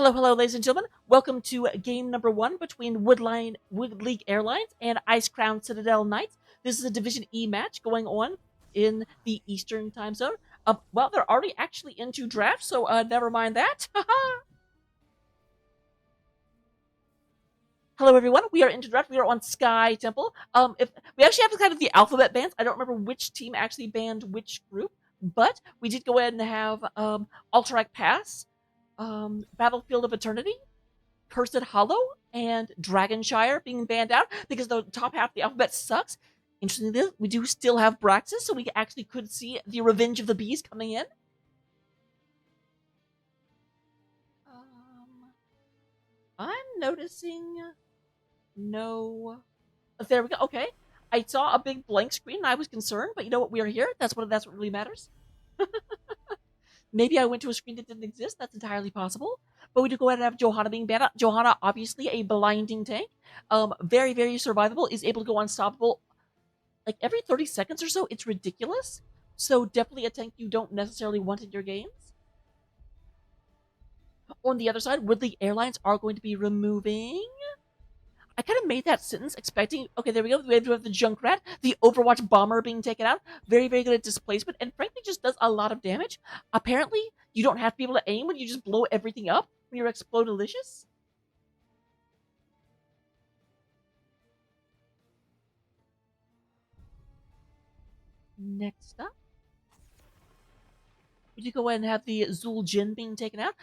Hello, hello, ladies and gentlemen. Welcome to game number one between Wood League Airlines and Icecrown Citadel Knights. This is a Division E match going on in the Eastern time zone. Well, they're already actually into draft, so never mind that. Hello, everyone. We are into draft. We are on Sky Temple. If we actually have kind of the alphabet bans, I don't remember which team actually banned which group, but we did go ahead and have Alterac Pass, Battlefield of Eternity, Cursed Hollow, and Dragonshire being banned out because the top half of the alphabet sucks. Interestingly, we do still have Braxis, so we actually could see the Revenge of the Bees coming in. I'm noticing no. There we go. Okay, I saw a big blank screen and I was concerned, but you know what? We are here. That's what really matters. Maybe I went to a screen that didn't exist. That's entirely possible. But we do go ahead and have Johanna being banned out. Johanna, obviously a blinding tank. Very, very survivable. Is able to go unstoppable like every 30 seconds or so. It's ridiculous. So definitely a tank you don't necessarily want in your games. On the other side, Woodley Airlines are going to be removing. I kind of made that sentence expecting, okay, there we go. We have the Junkrat, the Overwatch Bomber being taken out. Very, very good at displacement, and frankly, just does a lot of damage. Apparently, you don't have to be able to aim when you just blow everything up when you're Explodalicious. Next up, we do go ahead and have the Zul Jin being taken out.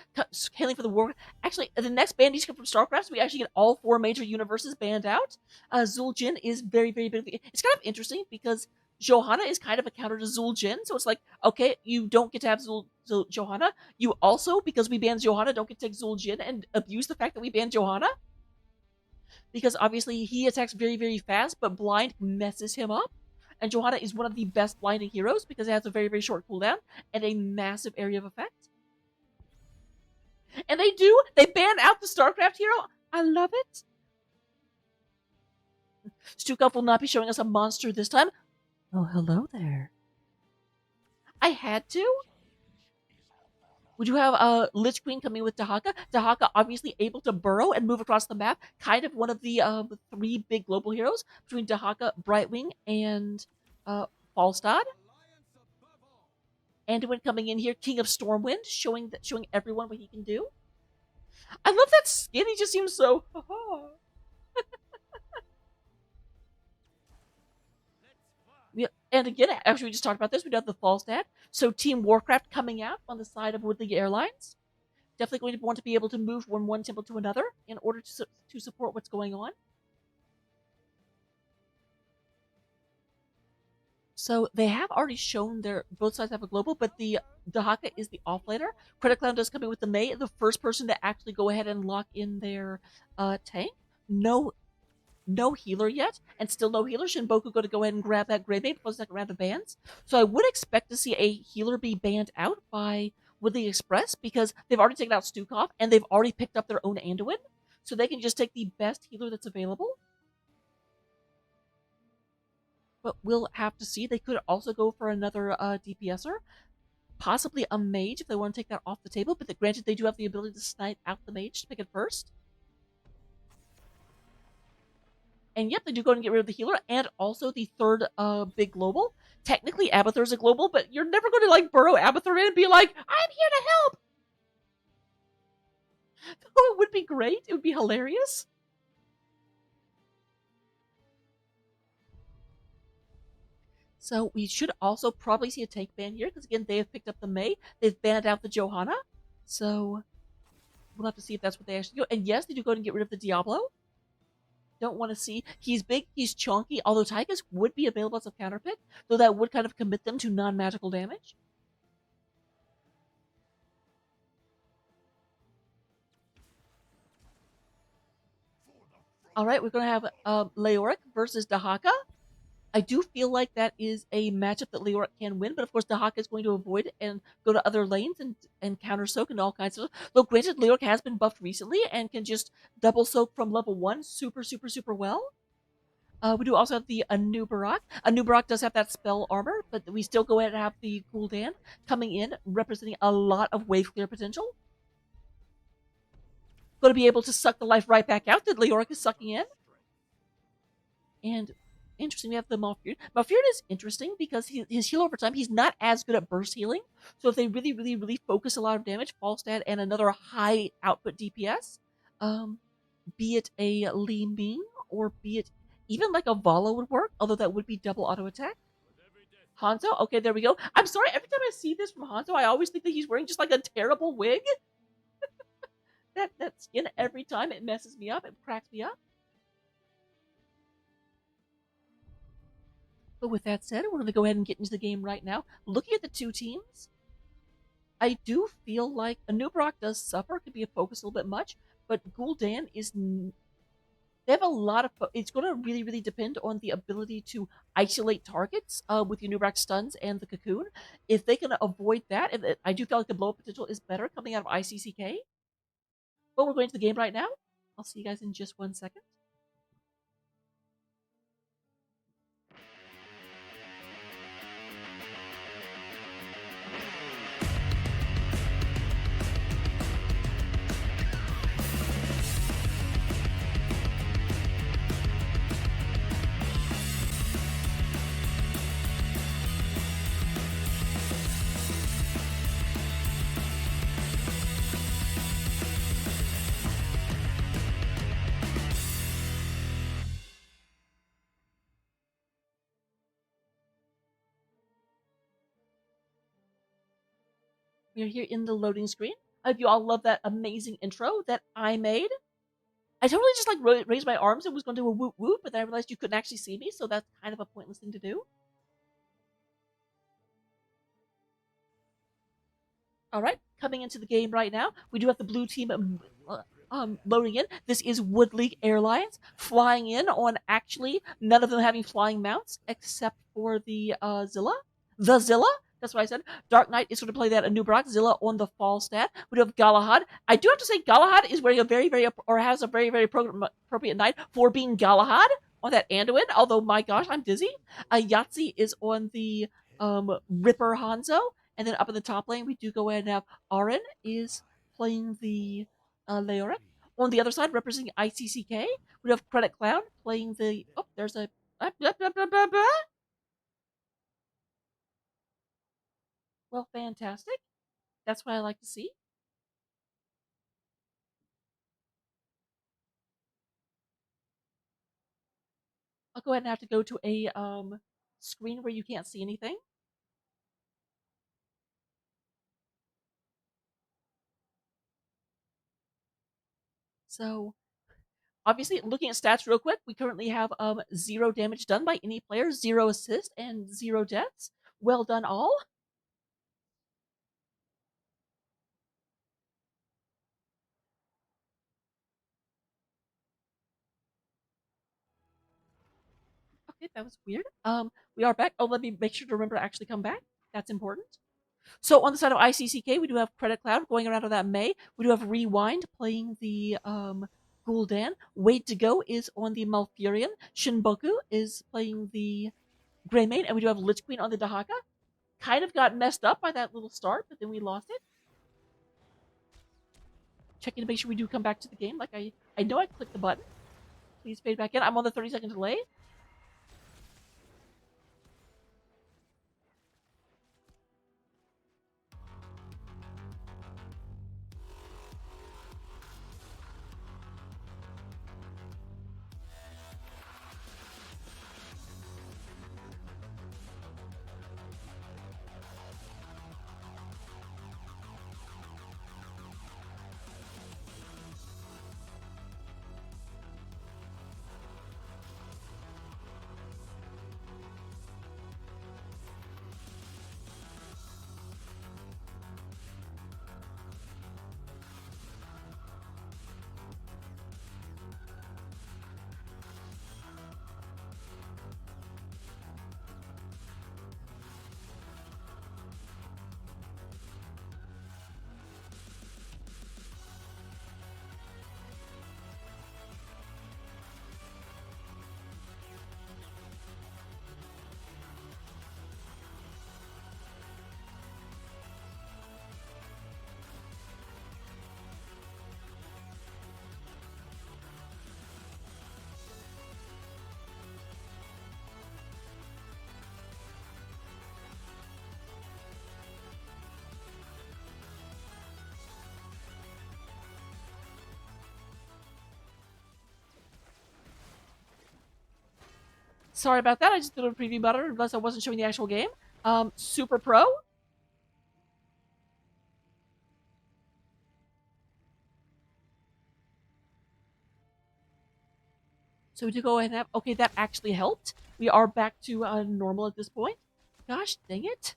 Hailing for the war. Actually, the next band needs to come from StarCraft, so we actually get all four major universes banned out. Zul Jin is very, very big. It's kind of interesting because Johanna is kind of a counter to Zul Jin, so it's like, okay, you don't get to have Johanna. You also, because we banned Johanna, don't get to take Zul Jin and abuse the fact that we banned Johanna. Because obviously he attacks very, very fast, but blind messes him up. And Johanna is one of the best blinding heroes because it has a very, very short cooldown and a massive area of effect. And they ban out the StarCraft hero. I love it. Stukov will not be showing us a monster this time. Oh, hello there. I had to. We do have Lich Queen coming with Dahaka. Dahaka obviously able to burrow and move across the map. Kind of one of the three big global heroes between Dahaka, Brightwing, and Falstad. Anduin coming in here, King of Stormwind, showing everyone what he can do. I love that skin. He just seems so. And again, actually, we just talked about this. We have the Falstad. So Team Warcraft coming out on the side of Woodley Airlines. Definitely going to want to be able to move from one temple to another in order to support what's going on. So they have already shown their both sides have a global, but the Dahaka is the offlaner. Credit Clown does come in with the May, the first person to actually go ahead and lock in their tank. No healer yet, and still no healer. Shinboku going to go ahead and grab that Grey Bait for the second round of bans. So I would expect to see a healer be banned out by Woodley Express because they've already taken out Stukov and they've already picked up their own Anduin. So they can just take the best healer that's available. But we'll have to see. They could also go for another DPSer, possibly a mage if they want to take that off the table. But granted, they do have the ability to snipe out the mage to pick it first. And yep, they do go and get rid of the healer and also the third big global. Technically, Abathur's a global, but you're never going to like burrow Abathur in and be like, I'm here to help. Oh, it would be great. It would be hilarious. So we should also probably see a tank ban here because again, they have picked up the May. They've banned out the Johanna. So we'll have to see if that's what they actually do. And yes, they do go and get rid of the Diablo. Don't want to see. He's big, he's chunky, although Tychus would be available as a counterpick, though that would kind of commit them to non-magical damage. Alright, we're going to have Leoric versus Dahaka. I do feel like that is a matchup that Leoric can win, but of course Dahaka is going to avoid and go to other lanes and counter soak and all kinds of stuff. Though granted, Leoric has been buffed recently and can just double soak from level 1 super, super, super well. We do also have the Anubarak. Anubarak does have that spell armor, but we still go ahead and have the Gul'dan coming in, representing a lot of wave clear potential. going to be able to suck the life right back out that Leoric is sucking in. And interesting, we have the Malfurion. Malfurion is interesting because his heal over time, he's not as good at burst healing. So if they really, really, really focus a lot of damage, Falstad and another high output DPS, be it a Li Ming or be it even like a Vala would work, although that would be double auto attack. Hanzo, okay, there we go. I'm sorry, every time I see this from Hanzo, I always think that he's wearing just like a terrible wig. That skin every time it messes me up, it cracks me up. But with that said, we're going to go ahead and get into the game right now. Looking at the two teams, I do feel like Anub'arak does suffer, could be a focus a little bit much, but Gul'dan is. They have a lot of. It's going to really, really depend on the ability to isolate targets with the Anub'arak stuns and the cocoon. If they can avoid that, and I do feel like the blow up potential is better coming out of ICCK. But we're going to the game right now. I'll see you guys in just 1 second. We are here in the loading screen. I hope you all love that amazing intro that I made. I totally just like raised my arms and was going to do a whoop whoop, but then I realized you couldn't actually see me, so that's kind of a pointless thing to do. All right, coming into the game right now, we do have the blue team loading in. This is Wood League Airlines flying in on actually none of them having flying mounts except for the Zilla. The Zilla. That's what I said. Dark Knight is going to play that Anub'arak. Zilla on the fall stat. We do have Galahad. I do have to say Galahad is wearing a very, very, or has a very, very appropriate knight for being Galahad on that Anduin. Although, my gosh, I'm dizzy. Yahtzee is on the Ripper Hanzo. And then up in the top lane, we do go ahead and have Aren is playing the Leoric. On the other side, representing ICCK, we have Credit Cloud playing the. Oh, there's a. Well, fantastic. That's what I like to see. I'll go ahead and have to go to a screen where you can't see anything. So, obviously, looking at stats real quick, we currently have 0 damage done by any player, 0 assists, and 0 deaths. Well done, all. Okay, that was weird. We are back. Oh, let me make sure to remember to actually come back. That's important. So on the side of ICCK, we do have Credit Cloud going around to that May. We do have Rewind playing the Gul'dan. Wait to Go is on the Malfurion. Shinboku is playing the Greymane, and we do have Lich Queen on the Dahaka. Kind of got messed up by that little start, but then we lost it. Checking to make sure we do come back to the game. Like I know I clicked the button. Please fade back in. I'm on the 30-second delay. Sorry about that. I just did a preview about it, unless I wasn't showing the actual game. Super Pro. So we do go ahead and have. Okay, that actually helped. We are back to normal at this point. Gosh dang it.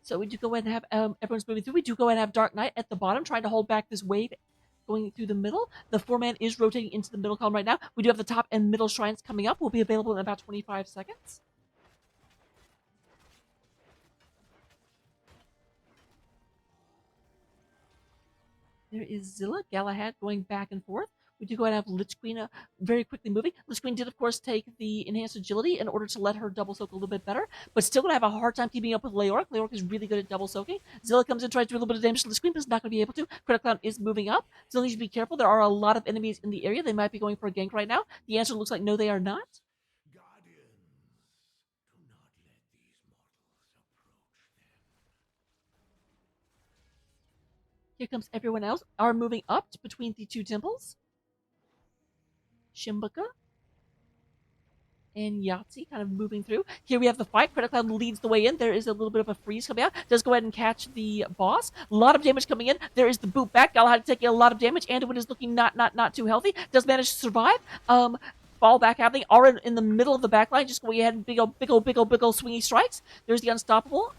So we do go ahead and have everyone's moving through. We do go ahead and have Dark Knight at the bottom, trying to hold back this wave going through the middle. The 4-man is rotating into the middle column right now. We do have the top and middle shrines coming up. Will be available in about 25 seconds. There is Zilla, Galahad going back and forth. We do go ahead and have Lich Queen very quickly moving. Lich Queen did, of course, take the enhanced agility in order to let her double soak a little bit better, but still going to have a hard time keeping up with Leoric. Leoric is really good at double soaking. Zilla comes in, tries to do a little bit of damage to Lich Queen, but is not going to be able to. Clown is moving up. Zilla needs to be careful. There are a lot of enemies in the area. They might be going for a gank right now. The answer looks like no, they are not. Here comes everyone else. Are moving up between the two temples. Shimbuka and Yahtzee kind of moving through. Here we have the fight. Clown leads the way in. There is a little bit of a freeze coming out. Does go ahead and catch the boss. A lot of damage coming in. There is the boot back. Galahad taking a lot of damage. Anduin is looking not too healthy. Does manage to survive. Fall back happening. Aura in the middle of the back line. Just going ahead and big old swingy strikes. There's the unstoppable.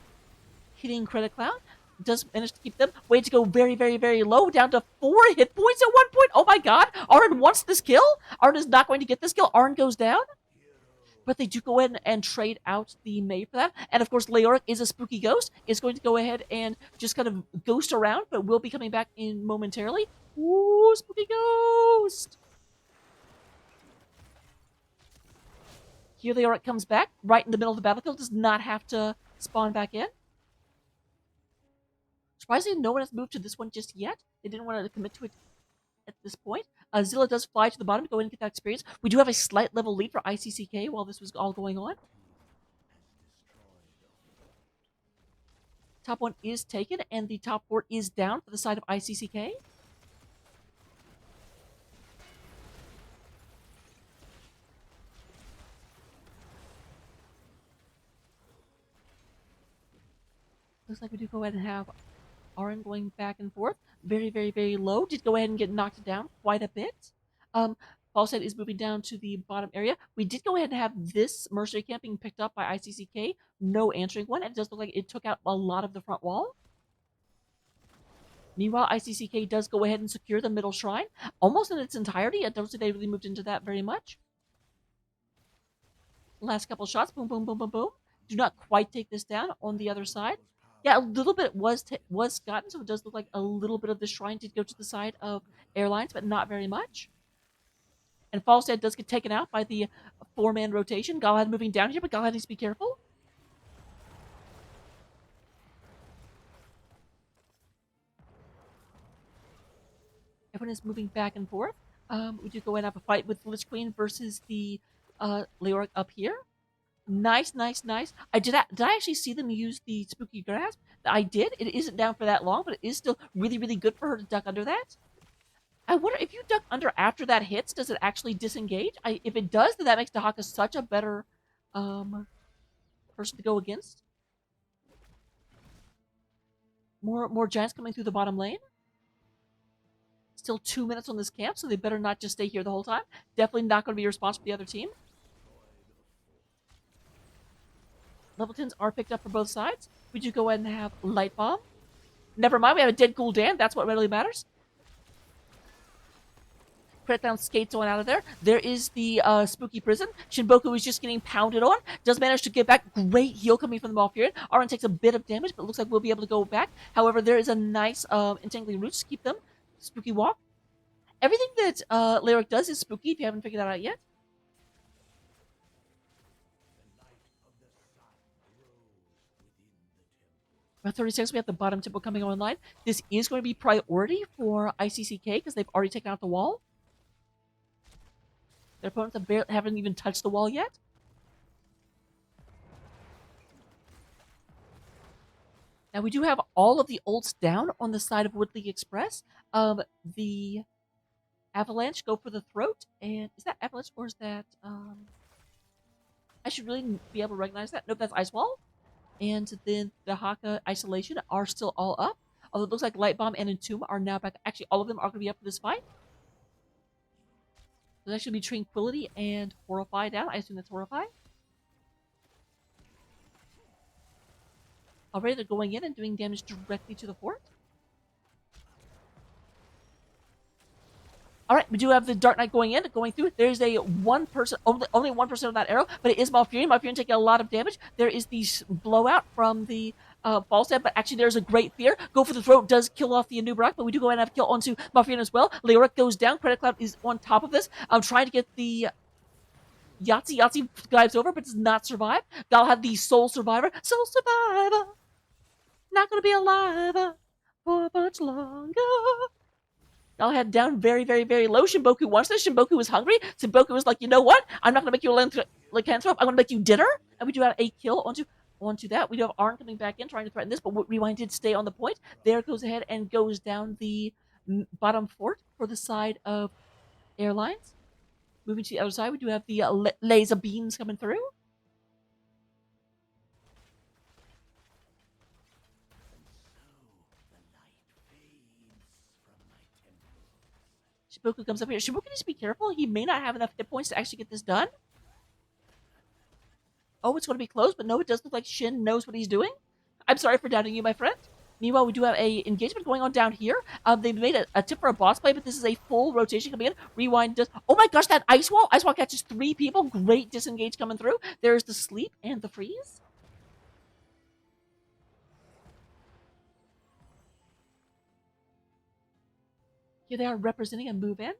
Hitting Clown. Does manage to keep them. Way to go very low, down to 4 hit points at one point. Oh my god. Arn wants this kill. Arn is not going to get this kill. Arn goes down. But they do go ahead and trade out the May for that. And of course, Leoric is a spooky ghost. Is going to go ahead and just kind of ghost around, but will be coming back in momentarily. Ooh, spooky ghost! Here Leoric comes back, right in the middle of the battlefield. Does not have to spawn back in. Surprisingly, no one has moved to this one just yet. They didn't want to commit to it at this point. Zilla does fly to the bottom to go in and get that experience. We do have a slight level lead for ICCK while this was all going on. Top 1 is taken, and the top 4 is down for the side of ICCK. Looks like we do go ahead and have Arin going back and forth. Very low. Did go ahead and get knocked down quite a bit. Falsehead is moving down to the bottom area. We did go ahead and have this mercenary camp being picked up by ICCK. No answering one. And it does look like it took out a lot of the front wall. Meanwhile, ICCK does go ahead and secure the middle shrine almost in its entirety. I don't think they really moved into that very much. Last couple shots. Boom. Do not quite take this down on the other side. Yeah, a little bit was gotten, so it does look like a little bit of the shrine did go to the side of Airlines, but not very much. And Falstead does get taken out by the 4-man rotation. Galahad moving down here, but Galahad needs to be careful. Everyone is moving back and forth. We do go and have a fight with Lich Queen versus the Leoric up here. Nice. Did I actually see them use the Spooky Grasp? I did. It isn't down for that long, but it is still really good for her to duck under that. I wonder if you duck under after that hits, does it actually disengage? If it does, then that makes Dahaka such a better person to go against. More giants coming through the bottom lane. Still 2 minutes on this camp, so they better not just stay here the whole time. Definitely not going to be a response for the other team. Level 10s are picked up for both sides. We do go ahead and have Light Bomb. Never mind, we have a Dead Gul'dan. That's what really matters. Clown skates on out of there. There is the Spooky Prison. Shinboku is just getting pounded on. Does manage to get back. Great heal coming from the Malfurion. Aron takes a bit of damage, but looks like we'll be able to go back. However, there is a nice Entangling Roots to keep them. Spooky Walk. Everything that Leoric does is spooky, if you haven't figured that out yet. About 30 seconds, we have the bottom temple coming online. This is going to be priority for ICCK because they've already taken out the wall. Their opponents haven't even touched the wall yet. Now we do have all of the ults down on the side of Woodley Express. The Avalanche go for the throat. And is that Avalanche or is that I should really be able to recognize that. Nope, that's Ice Wall. And then the Haka Isolation are still all up. Although it looks like Light Bomb and Entomb are now back. Actually, all of them are going to be up for this fight. So that should be Tranquility and Horrify down. I assume that's Horrify. Already they're going in and doing damage directly to the fort. All right, we do have the Dark Knight going in, going through. There's a 1%, only 1% of that arrow, but it is Malfurion. Malfurion taking a lot of damage. There is the blowout from the Falstad, but actually there's a Great Fear. Go for the throat does kill off the Anubrak, but we do go ahead and have a kill onto Malfurion as well. Leoric goes down. Credit Cloud is on top of this. I'm trying to get the Yahtzee. Yahtzee dives over, but does not survive. Galahad, the Soul Survivor. Soul Survivor. Not going to be alive for much longer. Galahad down very, very, very low. Shimboku wants this. Shimboku was hungry. Shimboku was like, you know what? I'm not going to make you a lycanthrope. I'm going to make you dinner. And we do have a kill onto that. We do have Arn coming back in, trying to threaten this, but Rewind did stay on the point. There goes ahead and goes down the bottom fort for the side of Airlines. Moving to the other side, we do have the laser beams coming through. Shiboku comes up here. Shiboku needs to be careful. He may not have enough hit points to actually get this done. Oh, it's going to be close, but no, it does look like Shin knows what he's doing. I'm sorry for doubting you, my friend. Meanwhile, we do have a engagement going on down here. They made a tip for a boss play, but this is a full rotation coming in. Rewind does... Oh my gosh, that Ice Wall! Ice Wall catches 3 people. Great disengage coming through. There's the Sleep and the Freeze. Here they are representing a move-in.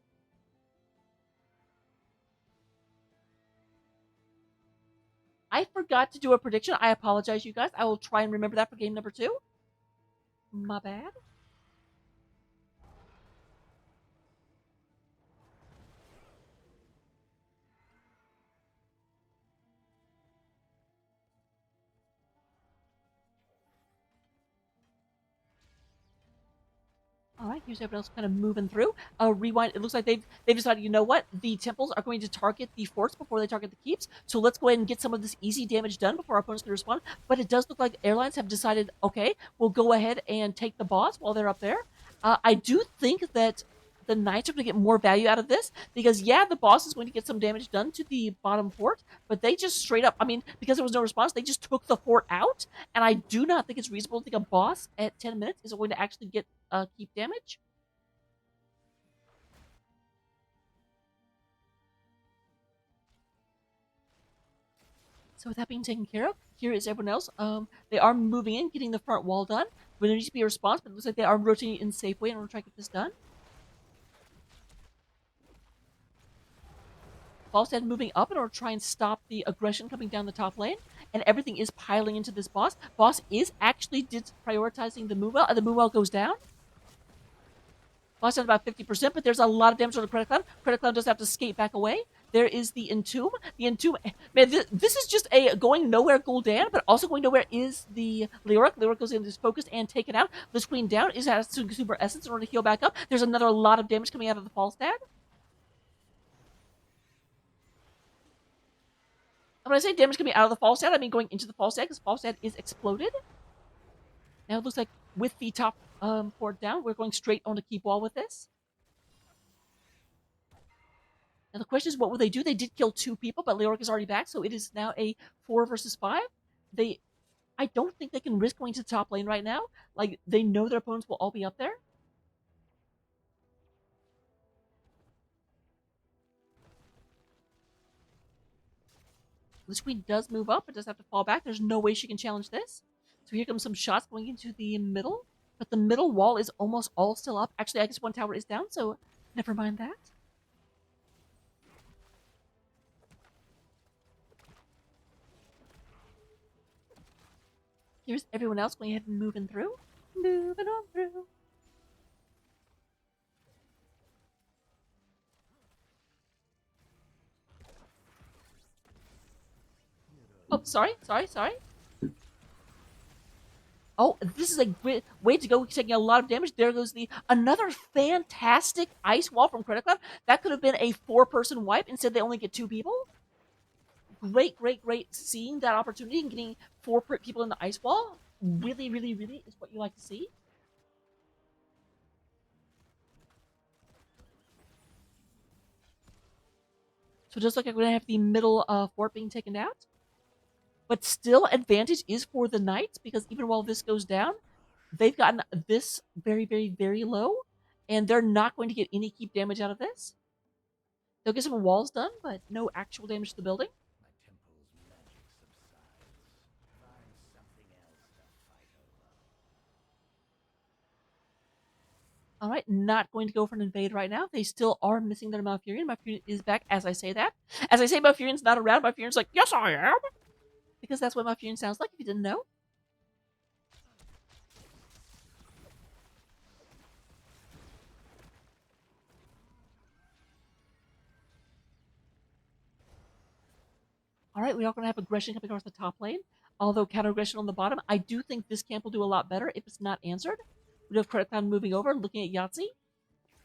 I forgot to do a prediction. I apologize, you guys. I will try and remember that for game number 2. My bad. All right, here's everyone else kind of moving through. Rewind. It looks like they've decided, you know what? The temples are going to target the forts before they target the keeps. So let's go ahead and get some of this easy damage done before our opponents can respond. But it does look like Airlines have decided, okay, we'll go ahead and take the boss while they're up there. I do think that the Knights are going to get more value out of this because, yeah, the boss is going to get some damage done to the bottom fort, but they just straight up, I mean, because there was no response, they just took the fort out, and I do not think it's reasonable to think a boss at 10 minutes is going to actually get keep damage. So with that being taken care of, here is everyone else. They are moving in, getting the front wall done, but there needs to be a response, but it looks like they are rotating in safe way in order to try to get this done. Falstad moving up in order to try and stop the aggression coming down the top lane, and everything is piling into this boss. Boss is actually prioritizing the move well, and the move well goes down. Boss down about 50%, but there's a lot of damage on the Credit Clown. Credit Clown does have to skate back away. There is the Entomb. The Entomb, man, this is just a going nowhere Gul'dan, but also going nowhere is the Leoric. Leoric goes in, is focused and taken out. Lich Queen down, has Super Essence in order to heal back up. There's another lot of damage coming out of the Falstad. When I say damage coming out of the Falstad, I mean going into the Falstad, because Falstad is exploded. Now it looks like with the top fort down, we're going straight on the keep wall with this. Now the question is, what will they do? They did kill 2 people, but Leoric is already back, so it is now a 4 versus 5. I don't think they can risk going to the top lane right now. Like, they know their opponents will all be up there. Lich Queen does move up, but does have to fall back. There's no way she can challenge this. So here comes some shots going into the middle. But the middle wall is almost all still up. Actually, I guess 1 tower is down, so never mind that. Here's everyone else going ahead and moving through. Moving on through. Oh, sorry. Oh, this is a great way to go, taking a lot of damage. There goes the another fantastic ice wall from Credit Cloud. That could have been a four-person wipe. Instead, they only get two people. Great, great, great seeing that opportunity and getting four people in the ice wall. Really, really, really is what you like to see. So it does look like we're going to have the middle fort being taken out. But still, advantage is for the knights because even while this goes down, they've gotten this very, very, very low. And they're not going to get any keep damage out of this. They'll get some walls done, but no actual damage to the building. All right, not going to go for an invade right now. They still are missing their Malfurion. Malfurion is back as I say that. As I say Malfurion's not around, Malfurion's like, yes, I am. Because that's what Malfurion sounds like if you didn't know. All right, we are going to have aggression coming across the top lane. Although counter aggression on the bottom, I do think this camp will do a lot better if it's not answered. We do have Credit Cloud moving over, looking at Yahtzee.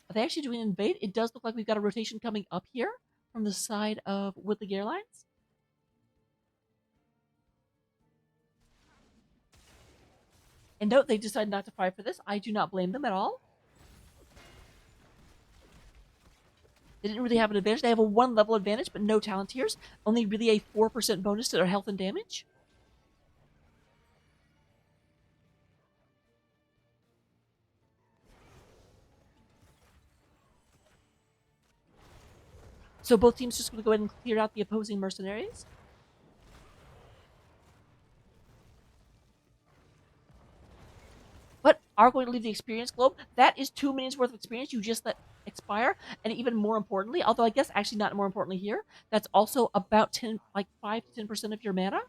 Are they actually doing an invade? It does look like we've got a rotation coming up here from the side of Woodley Airlines. And note, they decided not to fight for this. I do not blame them at all. They didn't really have an advantage. They have a 1 level advantage, but no talent tiers. Only really a 4% bonus to their health and damage. So both teams just going to go ahead and clear out the opposing mercenaries. But are going to leave the experience globe. That is 2 minutes worth of experience you just let expire. And even more importantly, although I guess actually not more importantly here, that's also about 10, like 5 to 10% of your mana.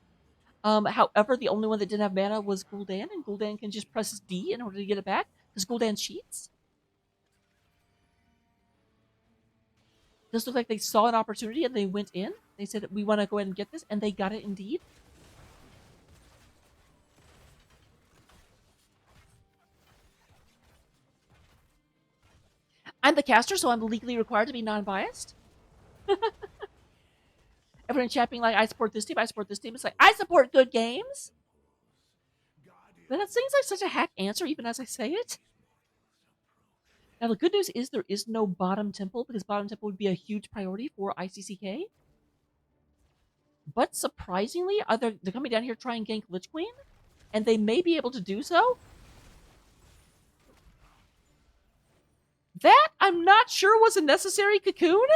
However, the only one that didn't have mana was Gul'dan, and Gul'dan can just press D in order to get it back, because Gul'dan cheats. Does look like they saw an opportunity and they went in. They said, we want to go ahead and get this, and they got it indeed. I'm the caster, so I'm legally required to be non-biased. Everyone championing like, I support this team, I support this team. It's like, I support good games. But that seems like such a hack answer, even as I say it. Now, the good news is there is no bottom temple, because bottom temple would be a huge priority for ICCK. But surprisingly, they're coming down here to try and gank Lich Queen, and they may be able to do so. That, I'm not sure was a necessary cocoon.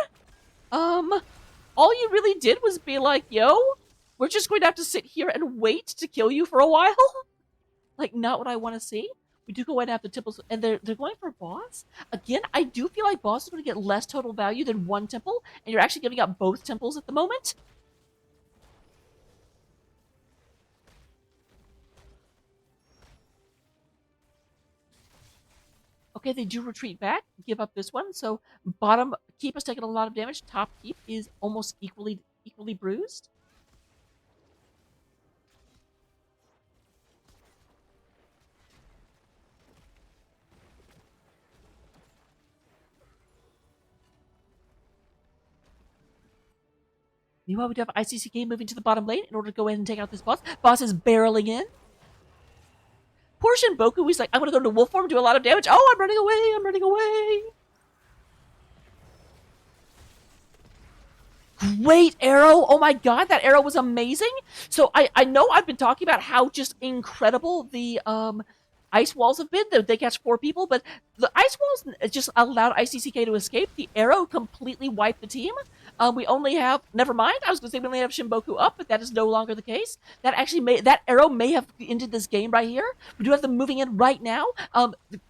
All you really did was be like, yo, we're just going to have to sit here and wait to kill you for a while. Like, not what I want to see. We do go ahead and have the temples, and they're going for boss. Again, I do feel like boss is going to get less total value than one temple, and you're actually giving up both temples at the moment. Okay, they do retreat back, give up this one. So bottom keep is taking a lot of damage. Top keep is almost equally bruised. Meanwhile, we do have ICCK moving to the bottom lane in order to go in and take out this boss. Boss is barreling in. Poor Shinboku, he's like, I'm going to go into wolf form, do a lot of damage. Oh, I'm running away, I'm running away. Great arrow. Oh my god, that arrow was amazing. So I know I've been talking about how just incredible the ice walls have been. They catch 4 people, but the ice walls just allowed ICCK to escape. The arrow completely wiped the team. We only have, never mind, I was going to say we only have Shinboku up, but that is no longer the case. That arrow may have ended this game right here. We do have them moving in right now,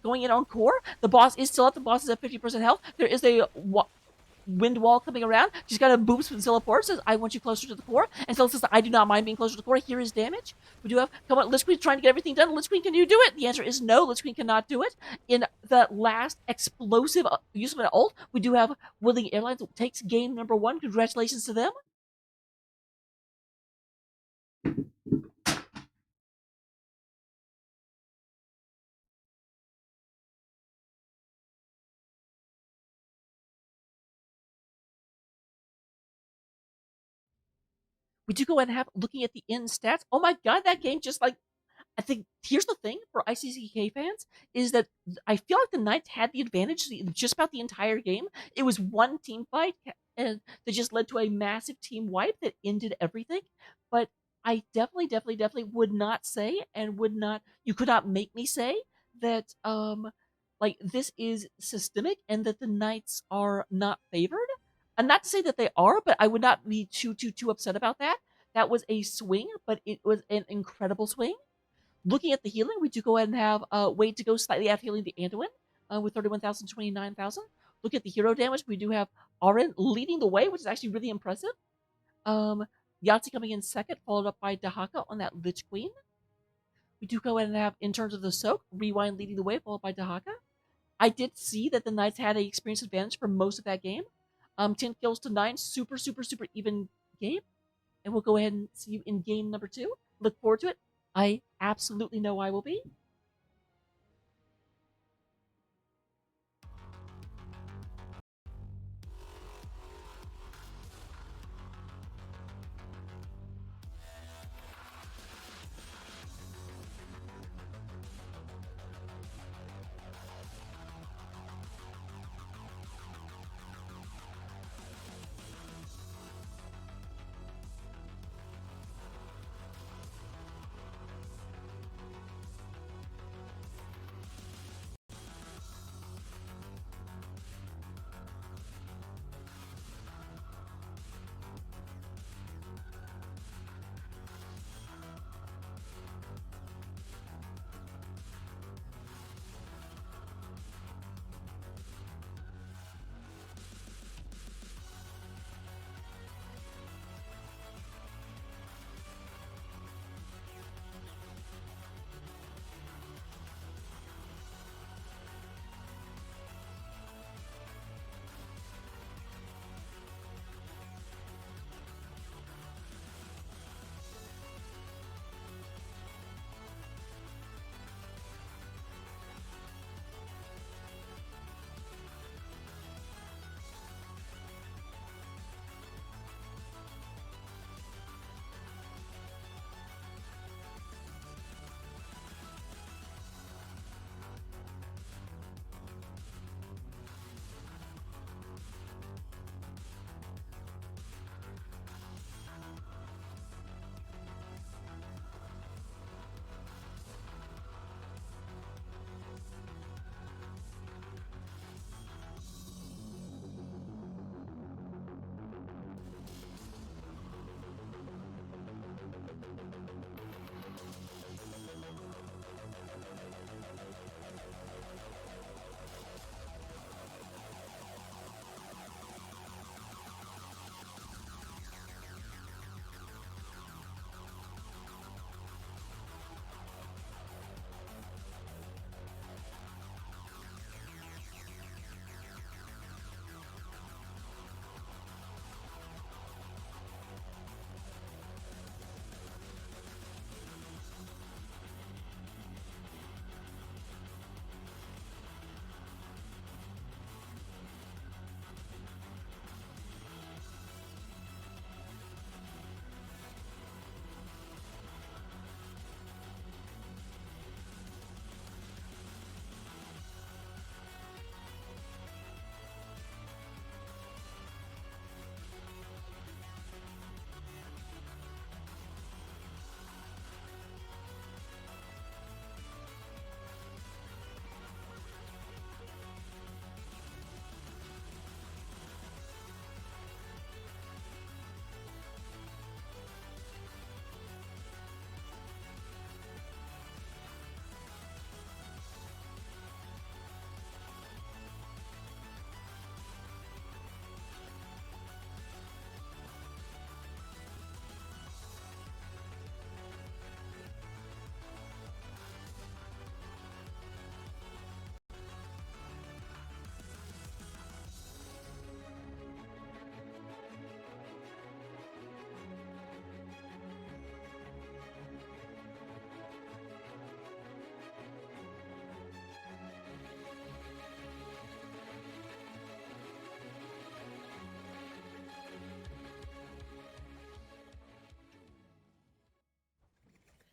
going in on core. The boss is still up. The boss is at 50% health. There is a wind wall coming around. She's got a boost with Zilla Port, says, I want you closer to the core. And Zilla says, I do not mind being closer to the core. Here is damage. We do have, come on, Lich Queen trying to get everything done. Lich Queen, can you do it? The answer is no. Lich Queen cannot do it. In the last explosive use of an ult, we do have Woodley Airlines takes game number 1. Congratulations to them. We do go ahead and have looking at the in stats. Oh my god, that game just like I think here's the thing for ICCK fans is that I feel like the Knights had the advantage just about the entire game. It was one team fight and that just led to a massive team wipe that ended everything. But I definitely would not say and would not you could not make me say that like this is systemic and that the Knights are not favored. And not to say that they are, but I would not be too upset about that. That was a swing, but it was an incredible swing. Looking at the healing, we do go ahead and have Wade to go slightly out healing the Anduin with 31,000, 29,000. Look at the hero damage. We do have Arin leading the way, which is actually really impressive. Yahtzee coming in second, followed up by Dahaka on that Lich Queen. We do go ahead and have, in terms of the soak, Rewind leading the way, followed by Dahaka. I did see that the Knights had a experience advantage for most of that game. 10 kills to 9, super even game. And we'll go ahead and see you in game number 2. Look forward to it. I absolutely know I will be.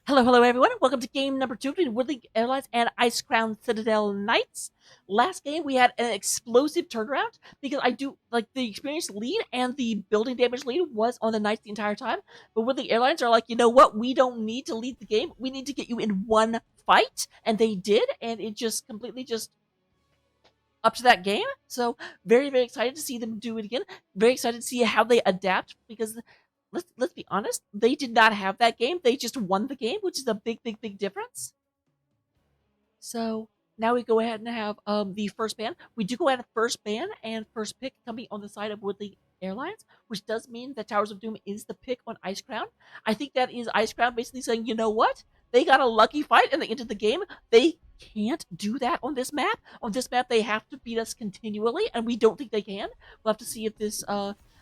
Hello, hello, everyone. Welcome to game number two between Woodley Airlines and Icecrown Citadel Knights. Last game, we had an explosive turnaround because I do like the experienced lead and the building damage lead was on the Knights the entire time. But Woodley Airlines are like, you know what? We don't need to lead the game. We need to get you in one fight. And they did. And it just completely just up to that game. So very, very excited to see them do it again. Very excited to see how they adapt because let's be honest, they did not have that game. They just won the game, which is a big, big, big difference. So now we go ahead and have the first ban. We do go ahead and first ban and first pick coming on the side of Woodley Airlines, which does mean that Towers of Doom is the pick on Icecrown. I think that is Icecrown basically saying, you know what? They got a lucky fight and they entered the game. They can't do that on this map. On this map, they have to beat us continually, and we don't think they can. We'll have to see if this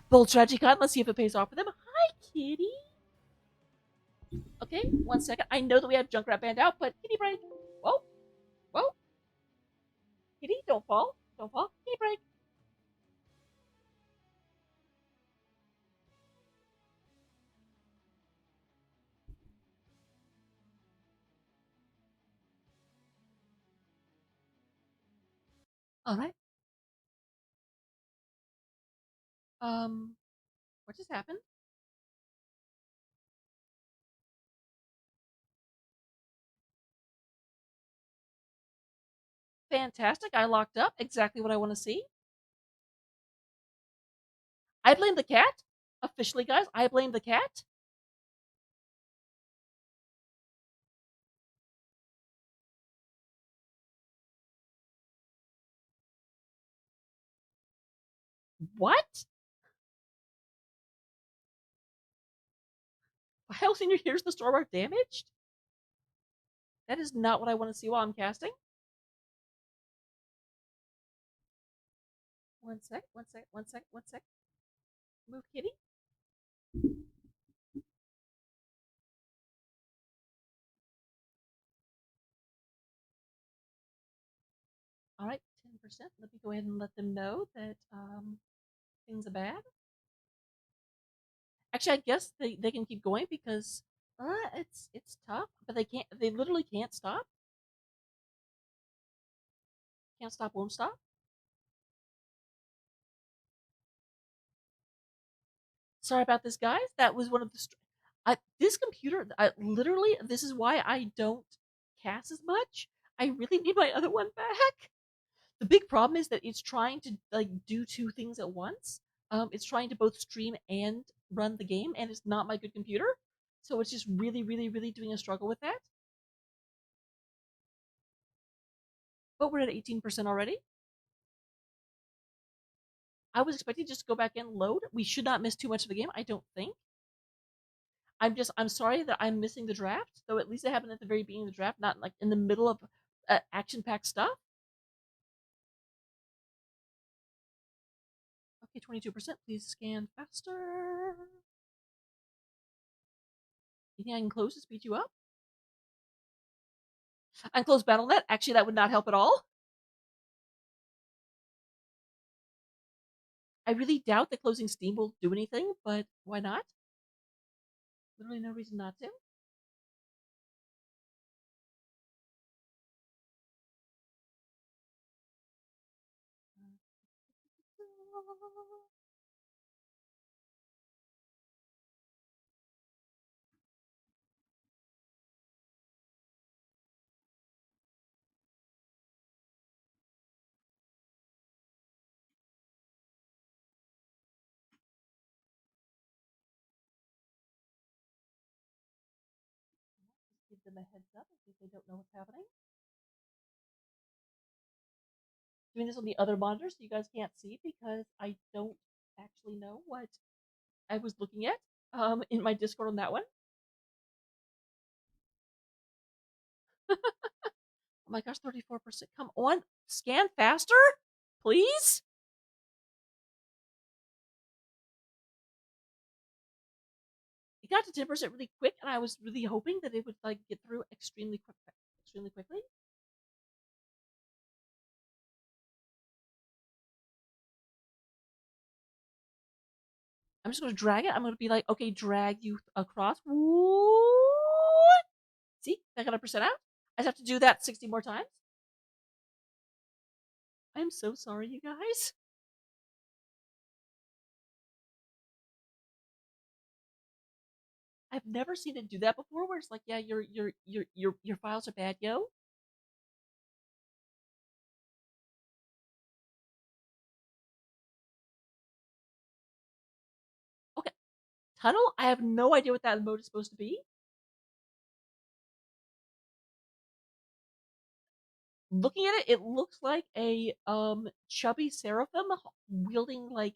bold strategy con. Let's see if it pays off for them. Hi, kitty. Okay, 1 second. I know that we have Junkrat banned out, but kitty break. Whoa, whoa. Kitty, don't fall. Don't fall. Kitty break. All right. Um, what just happened? Fantastic. I locked up. Exactly what I want to see. I blame the cat. Officially, guys, I blame the cat. What? How senior here's the store mark damaged? That is not what I want to see while I'm casting. 1 sec. 1 sec. 1 sec. 1 sec. Move, kitty. All right, 10%. Let me go ahead and let them know that things are bad. Actually, I guess they can keep going because it's tough, but they can't. They literally can't stop. Can't stop. Won't stop. Sorry about this, guys. That was one of the. This computer. Literally, this is why I don't cast as much. I really need my other one back. The big problem is that it's trying to like do two things at once. It's trying to both stream and run the game, and it's not my good computer. So it's just really, really, really doing a struggle with that. But we're at 18% already. I was expecting just to go back in, load. We should not miss too much of the game, I don't think. I'm sorry that I'm missing the draft, though at least it happened at the very beginning of the draft, not like in the middle of action packed stuff. Okay, 22%. Please scan faster. You think I can close to speed you up? Unclose BattleNet? Actually, that would not help at all. I really doubt that closing Steam will do anything, but why not? Literally no reason not to. Just give them a heads up in case they don't know what's happening. Doing this on the other monitor so you guys can't see because I don't actually know what I was looking at in my Discord on that one. Oh my gosh, 34%. Come on, scan faster, please. It got to 10% really quick, and I was really hoping that it would like get through extremely quickly. I'm just going to drag it. I'm going to be like, okay, drag you across. What? See, I got 100% out. I just have to do that 60 more times. I'm so sorry, you guys. I've never seen it do that before. Where it's like, yeah, your files are bad, yo. Okay, tunnel. I have no idea what that mode is supposed to be. Looking at it, it looks like a chubby seraphim wielding like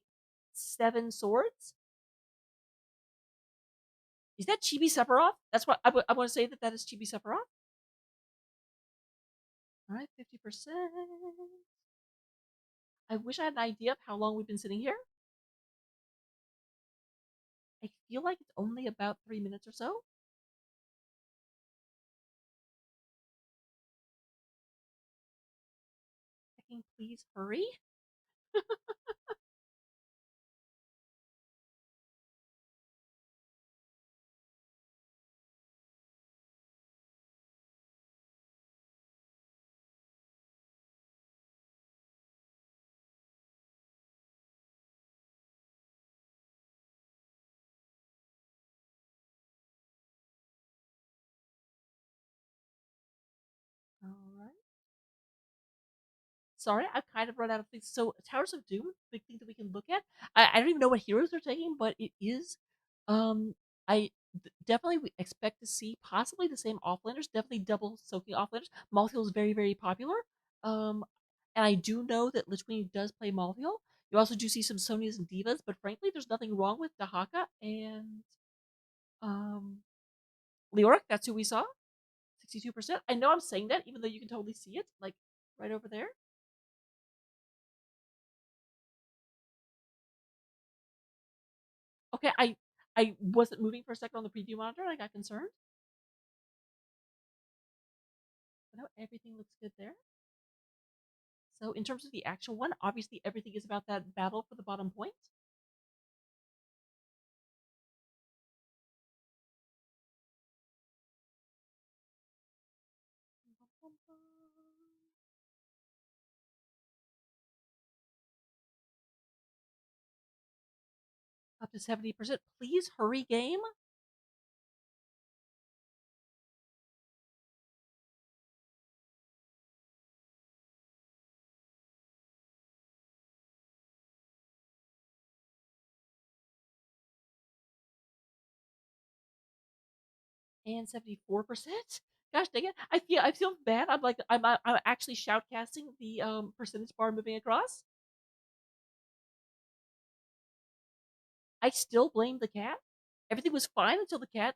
7 swords. Is that Chibi Sephiroth? That's what I want to say that is Chibi Sephiroth. All right, 50%. I wish I had an idea of how long we've been sitting here. I feel like it's only about 3 minutes or so. Checking, please hurry. All right. Sorry, I've kind of run out of things. So, Towers of Doom, big thing that we can look at. I don't even know what heroes they're taking, but it is. I definitely expect to see possibly the same offlanders, definitely double soaking offlanders. Malthael is very, very popular. Um, and I do know that Lich Queen does play Malthael. You also do see some Sonias and Divas, but frankly, there's nothing wrong with Dahaka and um, Leoric. That's who we saw. 62%. I know I'm saying that, even though you can totally see it, like right over there. Okay, I wasn't moving for a second on the preview monitor. I got concerned. But no, everything looks good there. So in terms of the actual one, obviously everything is about that battle for the bottom point. Up to 70%. Please hurry, game. And 74%. Gosh dang it! I feel bad. I'm actually shoutcasting the percentage bar moving across. I still blame the cat. Everything was fine until the cat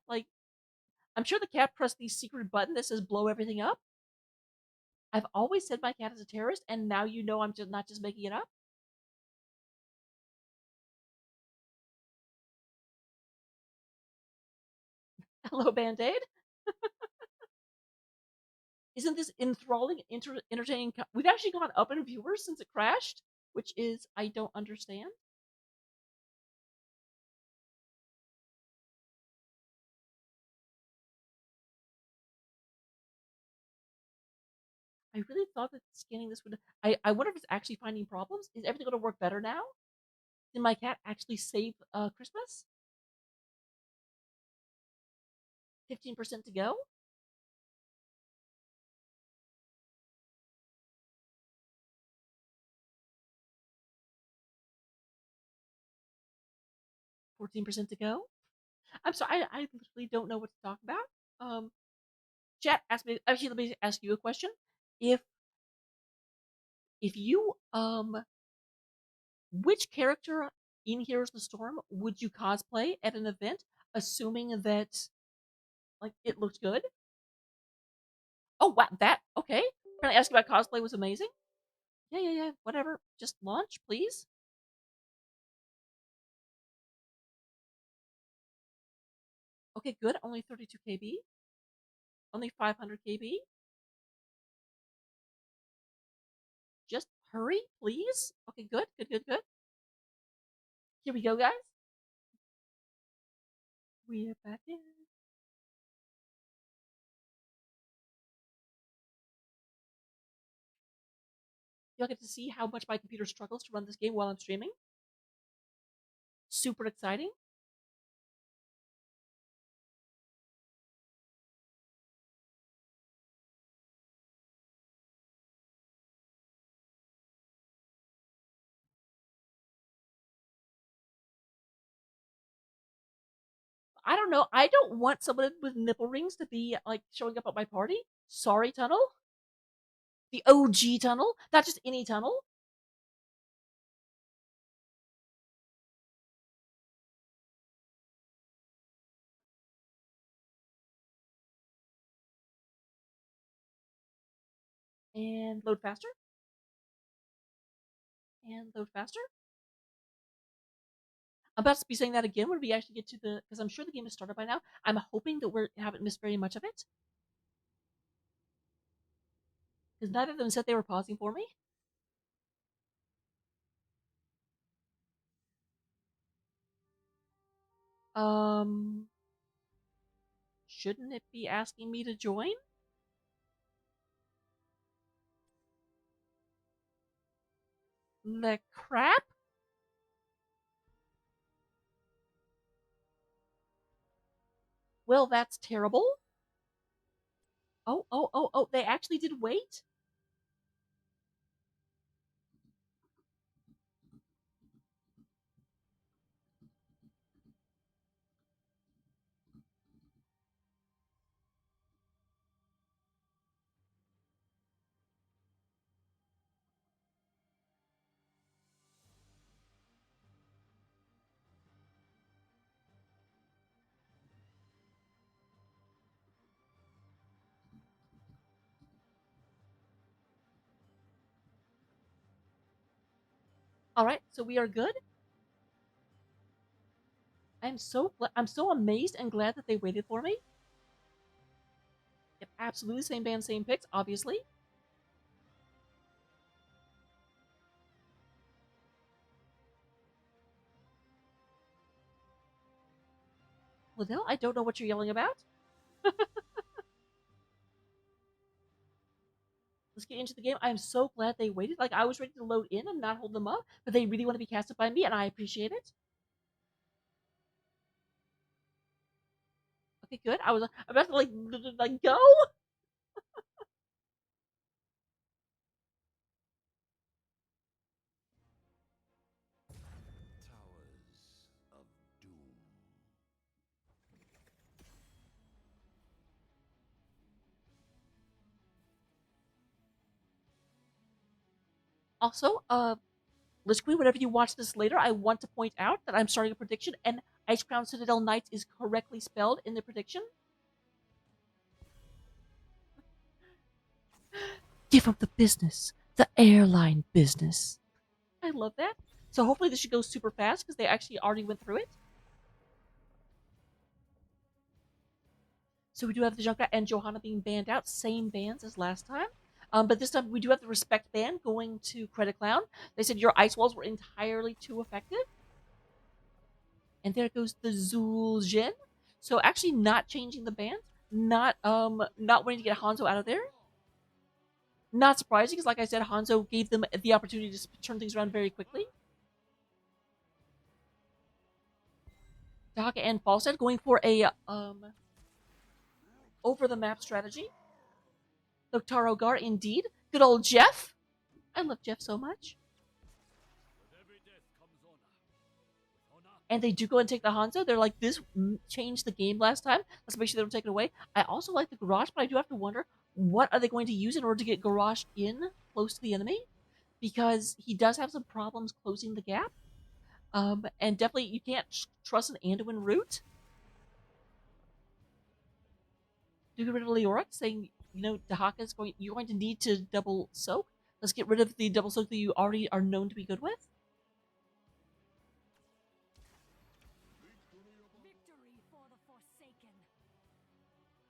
I'm sure the cat pressed the secret button that says blow everything up. I've always said my cat is a terrorist, and now you know I'm just not just making it up. Hello, Band Aid. Isn't this enthralling, entertaining? We've actually gone up in viewers since it crashed, which is I don't understand. I really thought that scanning this would. I wonder if it's actually finding problems. Is everything going to work better now? Did my cat actually save Christmas? 15% to go. 14% to go. I'm sorry. I literally don't know what to talk about. Um, chat asked me. Actually, let me ask you a question. If if you which character in Heroes of the Storm would you cosplay at an event, assuming that like it looked good? Oh wow, that okay. Can I ask you about cosplay was amazing? Yeah, yeah, yeah. Whatever. Just launch, please. Okay, good. Only 32 KB. Only 500 KB. Just hurry, please. Okay, good, good, good, good. Here we go, guys. We're back in. y'all get to see how much my computer struggles to run this game while I'm streaming. Super exciting. I don't know. I don't want someone with nipple rings to be like showing up at my party. Sorry, tunnel. The OG tunnel, not just any tunnel. And load faster. And load faster. I'm about to be saying that again when we actually get to the, because I'm sure the game has started by now. I'm hoping that we haven't missed very much of it, because neither of them said they were pausing for me. Um, shouldn't it be asking me to join? The crap? Well, that's terrible. Oh, they actually did wait? All right, so we are good. I'm so amazed and glad that they waited for me. Yep, absolutely same band, same picks, obviously. Liddell, I don't know what you're yelling about. Let's get into the game. I'm so glad they waited. Like, I was ready to load in and not hold them up, but they really want to be casted by me, and I appreciate it. Okay, good. I was about to like go. Towers of Doom. Also, Liz Queen, whenever you watch this later, I want to point out that I'm starting a prediction, and Icecrown Citadel Knights is correctly spelled in the prediction. Give up the business, the airline business. I love that. So hopefully this should go super fast because they actually already went through it. So we do have the Junkrat and Johanna being banned out, same bans as last time. But this time we do have the respect ban going to Credit Clown. They said your ice walls were entirely too effective. And there goes the Zul'jin. So actually not changing the bans, not wanting to get Hanzo out of there. Not surprising, because like I said, Hanzo gave them the opportunity to turn things around very quickly. Dahaka and Falstad going for a over the map strategy. Doctaro Gar, indeed. Good old Jeff. I love Jeff so much. And they do go and take the Hanzo. They're like, this changed the game last time. Let's make sure they don't take it away. I also like the Garage, but I do have to wonder, what are they going to use in order to get Garage in close to the enemy? Because he does have some problems closing the gap. And definitely you can't trust an Anduin route. Do get rid of Leoric, saying, Dahaka's you're going to need to double soak. Let's get rid of the double soak that you already are known to be good with.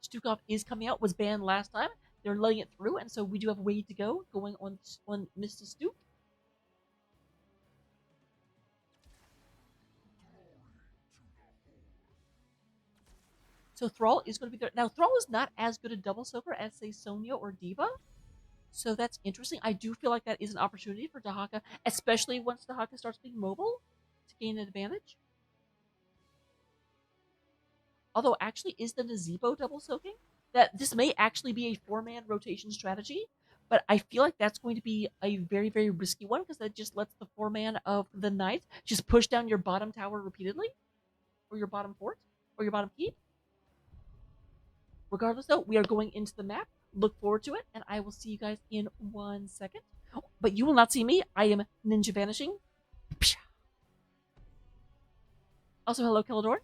Stukov is coming out, was banned last time. They're letting it through, and so we do have a way to go going on Mr. Stuk. So Thrall is going to be good. Now, Thrall is not as good a double soaker as, say, Sonya or Diva. So that's interesting. I do feel like that is an opportunity for Dahaka, especially once Dahaka starts being mobile, to gain an advantage. Although, actually, is the Nazebo double soaking? That this may actually be a four-man rotation strategy, but I feel like that's going to be a very, very risky one because that just lets the four-man of the Knights just push down your bottom tower repeatedly, or your bottom fort, or your bottom keep. Regardless, though, we are going into the map. Look forward to it, and I will see you guys in 1 second. Oh, but you will not see me. I am ninja vanishing. Also, hello, Killador.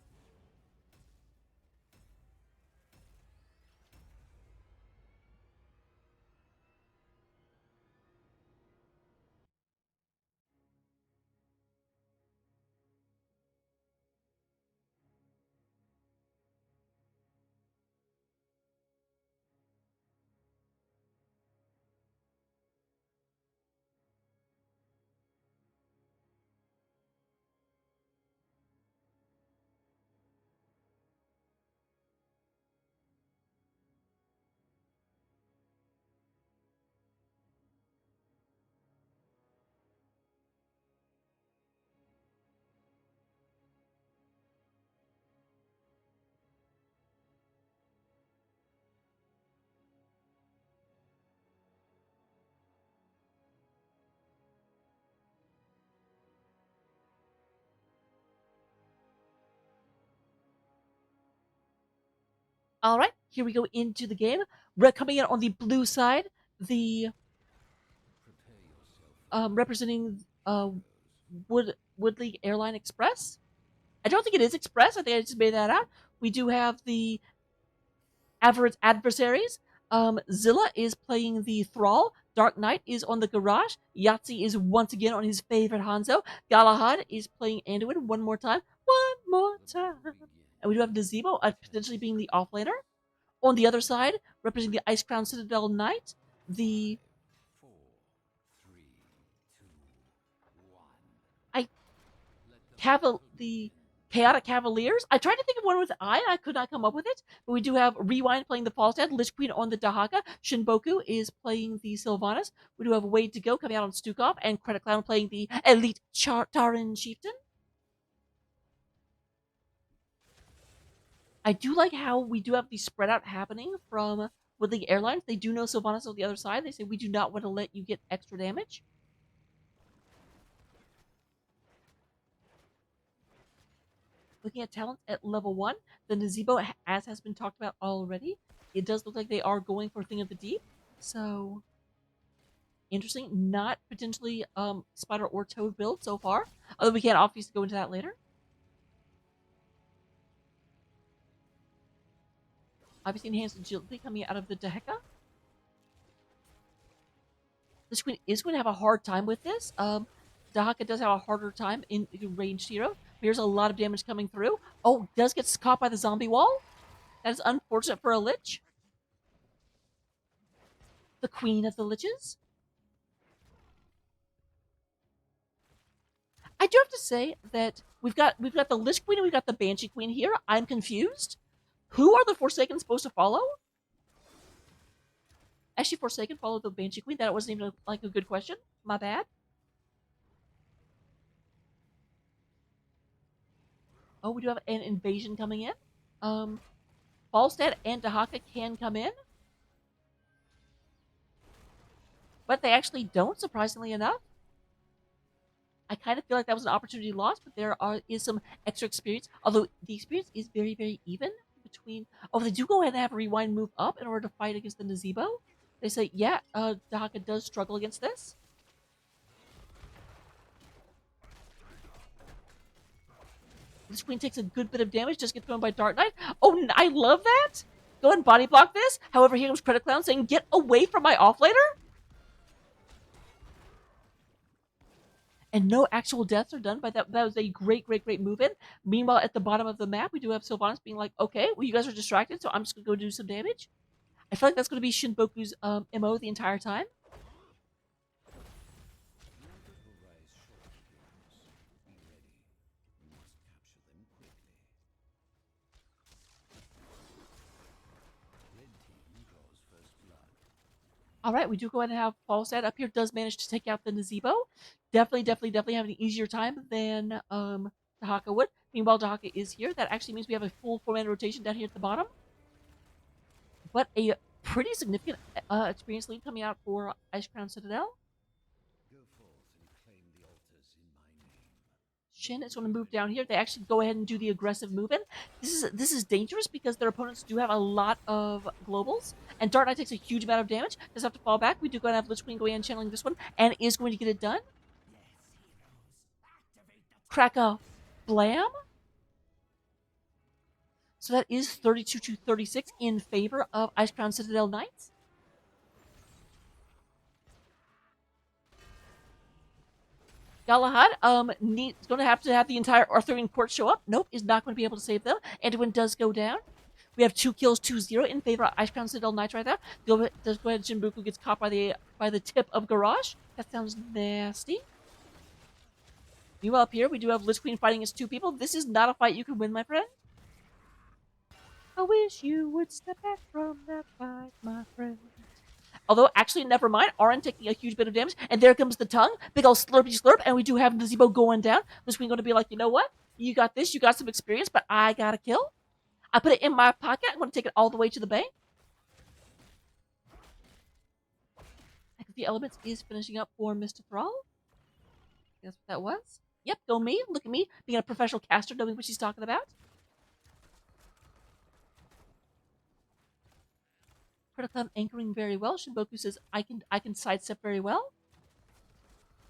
All right, here we go into the game. Red coming in on the blue side, the representing Woodley Airline Express. I don't think it is Express. I think I just made that out. We do have the average adversaries. Zilla is playing the Thrall. Dark Knight is on the Garage. Yahtzee is once again on his favorite Hanzo. Galahad is playing Anduin one more time. One more time. And we do have Nazebo potentially being the offlaner. On the other side, representing the Icecrown Citadel Knight, the I the Chaotic Cavaliers. I tried to think of one with I, and I could not come up with it. But we do have Rewind playing the Falstad, Lich Queen on the Dahaka, Shinboku is playing the Sylvanas. We do have Wade to Go coming out on Stukov, and Credit Clown playing the Elite Taran Chieftain. I do like how we do have the spread out happening from Woodley Airlines. They do know Sylvanas on the other side. They say we do not want to let you get extra damage. Looking at talents at level 1, the Nazebo, as has been talked about already, it does look like they are going for Thing of the Deep. So, interesting. Not potentially Spider or Toad build so far. Although we can obviously go into that later. Obviously, enhanced agility coming out of the Deheka. This queen is going to have a hard time with this. Dahaka does have a harder time in ranged hero. Here's a lot of damage coming through. Oh, does get caught by the zombie wall. That is unfortunate for a Lich. The queen of the Liches. I do have to say that we've got the Lich Queen and we've got the Banshee Queen here. I'm confused. Who are the Forsaken supposed to follow? Actually, Forsaken followed the Banshee Queen. That wasn't even like a good question. My bad. Oh, we do have an invasion coming in. Falstad and Dahaka can come in, but they actually don't. Surprisingly enough, I kind of feel like that was an opportunity lost. But is some extra experience. Although the experience is very very even between. Oh, they do go ahead and have a rewind move up in order to fight against the Nazebo. They say, yeah, Dahaka does struggle against this. This queen takes a good bit of damage, just gets thrown by Dark Knight. Oh, I love that! Go ahead and body block this. However, here comes Credit Clown saying, get away from my offlaner! And no actual deaths are done, but that was a great, great, great move in. Meanwhile, at the bottom of the map, we do have Sylvanas being like, okay, well, you guys are distracted, so I'm just going to go do some damage. I feel like that's going to be Shinboku's MO the entire time. All right, we do go ahead and have Falstad up here. Does manage to take out the Nazebo. Definitely having an easier time than Dahaka would. Meanwhile, Dahaka is here. That actually means we have a full 4-man rotation down here at the bottom. But a pretty significant experience lead coming out for Icecrown Citadel. Go forth and claim the altars in my name. Shin is going to move down here. They actually go ahead and do the aggressive move in. This is dangerous because their opponents do have a lot of globals, and Dark Knight takes a huge amount of damage. Does have to fall back. We do go ahead and have Lich Queen going in and channeling this one, and is going to get it done. Crack a blam. So that is 32 to 36 in favor of Icecrown Citadel Knights. Galahad is going to have the entire Arthurian court show up. Nope, is not going to be able to save them. Anduin does go down. We have 2 kills, 2-0 in favor of Icecrown Citadel Knights right there. Does go ahead. Jinbuku gets caught by the tip of Garage. That sounds nasty. Meanwhile, up here we do have Lich Queen fighting as 2 people. This is not a fight you can win, my friend. I wish you would step back from that fight, my friend. Although, actually, never mind. Arin taking a huge bit of damage. And there comes the tongue. Big ol' slurpy slurp. And we do have Nazebo going down. This Queen going to be like, you know what? You got this. You got some experience. But I got a kill. I put it in my pocket. I'm going to take it all the way to the bank. I think the Elements is finishing up for Mr. Thrall. That's what that was. Yep, go me. Look at me. Being a professional caster, knowing what she's talking about. Criticum anchoring very well. Shinboku says, I can sidestep very well.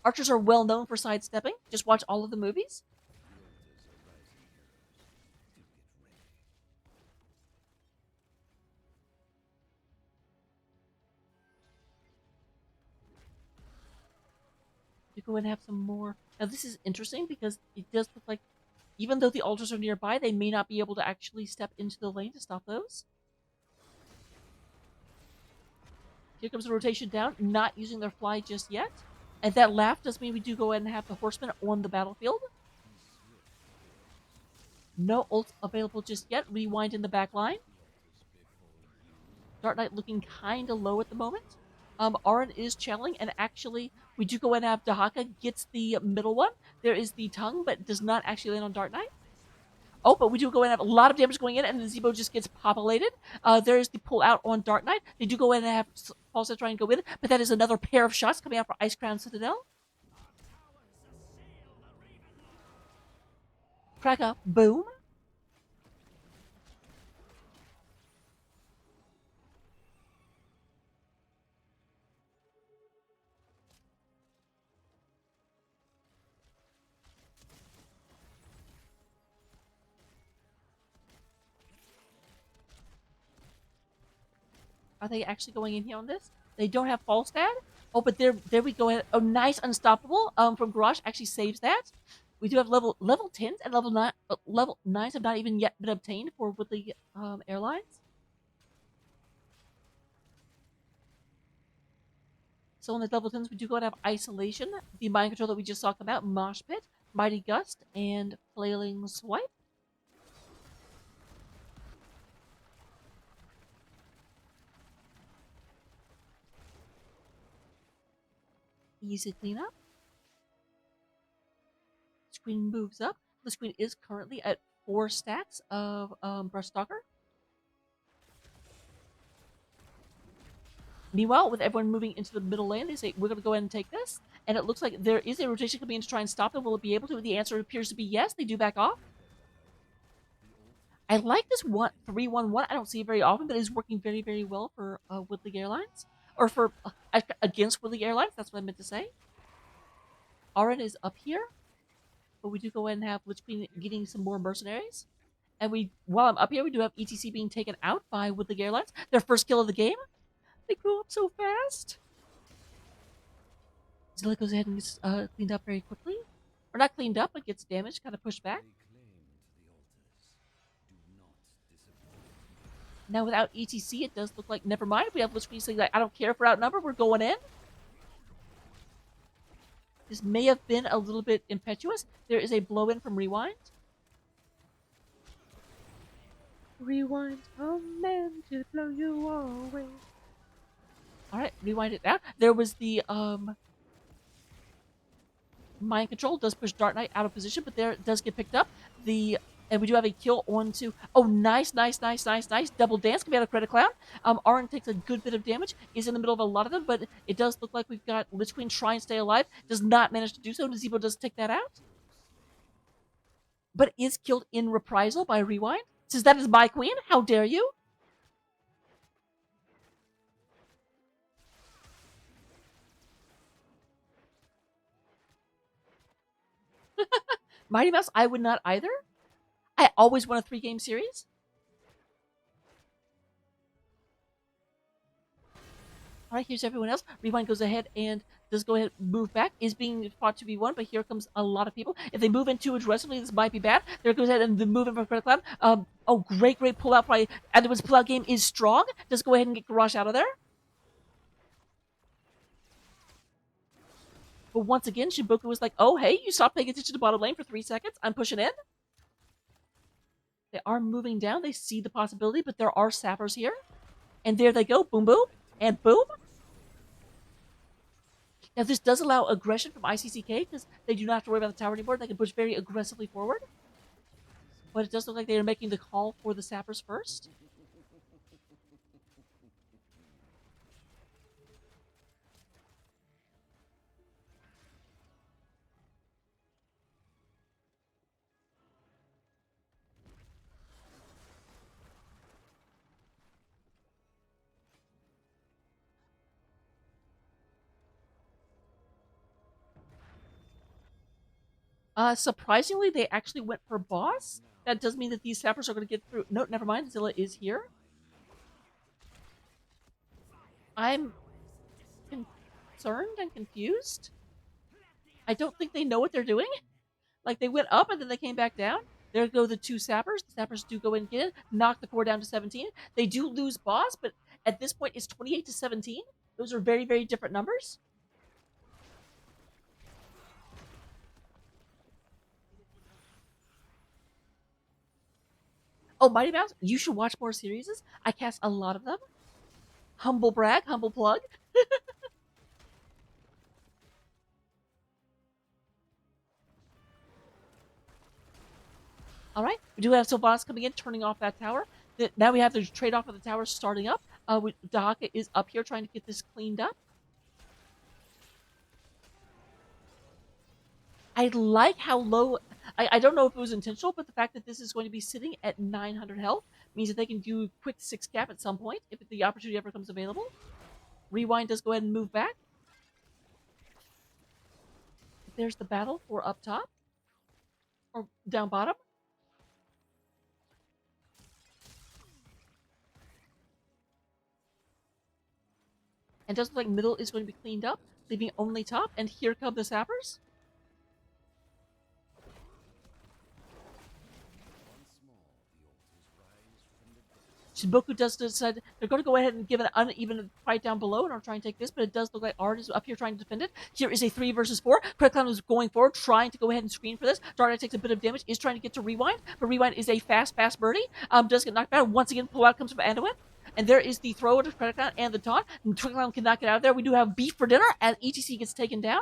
Archers are well known for sidestepping. Just watch all of the movies. To go and have some more. Now this is interesting because it does look like even though the altars are nearby, they may not be able to actually step into the lane to stop those. Here comes the rotation down, not using their fly just yet. And that laugh does mean we do go ahead and have the horsemen on the battlefield. No ult available just yet. Rewind in the back line. Dark Knight looking kind of low at the moment. Arin is channeling, and actually, we do go ahead and have Dahaka gets the middle one. There is the tongue, but does not actually land on Dark Knight. Oh, but we do go ahead and have a lot of damage going in, and the Zebo just gets populated. There's the pull out on Dark Knight. They do go ahead and have Falsa try and go in, but that is another pair of shots coming out for Icecrown Citadel. Cracker, boom. Are they actually going in here on this? They don't have Falstad. Oh, but there we go. Oh, nice unstoppable from Garage actually saves that. We do have level 10s and level 9s have not even yet been obtained for Woodley Airlines. So on the level 10s, we do go and have Isolation, the mind control that we just talked about, Mosh Pit, Mighty Gust, and Flailing Swipe. Easy cleanup. Screen moves up. The screen is currently at 4 stacks of Brushstalker. Meanwhile, with everyone moving into the middle lane, they say, we're going to go ahead and take this. And it looks like there is a rotation coming in to try and stop them. Will it be able to? The answer appears to be yes. They do back off. I like this 3-1-1. I don't see it very often, but it is working very, very well for Woodley Airlines. Or for against Woodley Airlines. That's what I meant to say. Arin is up here. But we do go ahead and have Lich Queen getting some more mercenaries. And while I'm up here, we do have ETC being taken out by Woodley Airlines. Their first kill of the game. They grew up so fast. Zilla goes ahead and gets cleaned up very quickly. Or not cleaned up, but gets damaged, kind of pushed back. Now without ETC, it does look like, never mind. If we have Lich Queen saying, like, I don't care if we're outnumbered, we're going in. This may have been a little bit impetuous. There is a blow-in from Rewind. Rewind, a man to blow you away. All right, rewind it down. There was the mind control does push Dark Knight out of position, but there it does get picked up. The and we do have a kill onto. Oh, nice, nice, nice, nice, nice. Double dance can be out of Credit Clown. Arn takes a good bit of damage. Is in the middle of a lot of them, but it does look like we've got Lich Queen try and stay alive. Does not manage to do so. Nazebo does take that out, but is killed in reprisal by Rewind. Says that is my queen. How dare you? Mighty Mouse, I would not either. I always won a 3-game series. All right, here's everyone else. Rewind goes ahead and does go ahead and move back. Is being fought to be won, but here comes a lot of people. If they move in too aggressively, this might be bad. There goes ahead and the move in for Credit Cloud. Oh, great, great pull out by Edward's pull out game is strong. Just go ahead and get Garage out of there. But once again, Shibuku was like, oh, hey, you stopped paying attention to bottom lane for 3 seconds. I'm pushing in. They are moving down. They see the possibility, but there are sappers here. And there they go. Boom, boom. And boom. Now, this does allow aggression from ICCK because they do not have to worry about the tower anymore. They can push very aggressively forward. But it does look like they are making the call for the sappers first. Surprisingly, they actually went for boss. That does mean that these sappers are going to get through. No, never mind. Zilla is here. I'm concerned and confused. I don't think they know what they're doing. Like, they went up and then they came back down. There go the 2 sappers. The sappers do go and get it, knock the core down to 17. They do lose boss, but at this point, it's 28 to 17. Those are very, very different numbers. Oh, Mighty Mouse, you should watch more series. I cast a lot of them. Humble brag, humble plug. All right, we do have Sylvanas coming in, turning off that tower. Now we have the trade off of the tower starting up. Dahaka is up here trying to get this cleaned up. I like how low. I don't know if it was intentional, but the fact that this is going to be sitting at 900 health means that they can do quick 6 cap at some point if the opportunity ever comes available. Rewind does go ahead and move back. There's the battle for up top or down bottom. And doesn't look like middle is going to be cleaned up, leaving only top. And here come the sappers. Shinboku does decide they're going to go ahead and give an uneven fight down below and are trying to take this, but it does look like Ard is up here trying to defend it. Here is a 3 versus 4. Credit Clown is going forward, trying to go ahead and screen for this. Dark Knight takes a bit of damage, is trying to get to Rewind, but Rewind is a fast, fast birdie. Does get knocked down. Once again, pull out comes from Anduin. And there is the throw to Credit Clown and the taunt. And Credit Clown cannot get out of there. We do have beef for dinner as ETC gets taken down.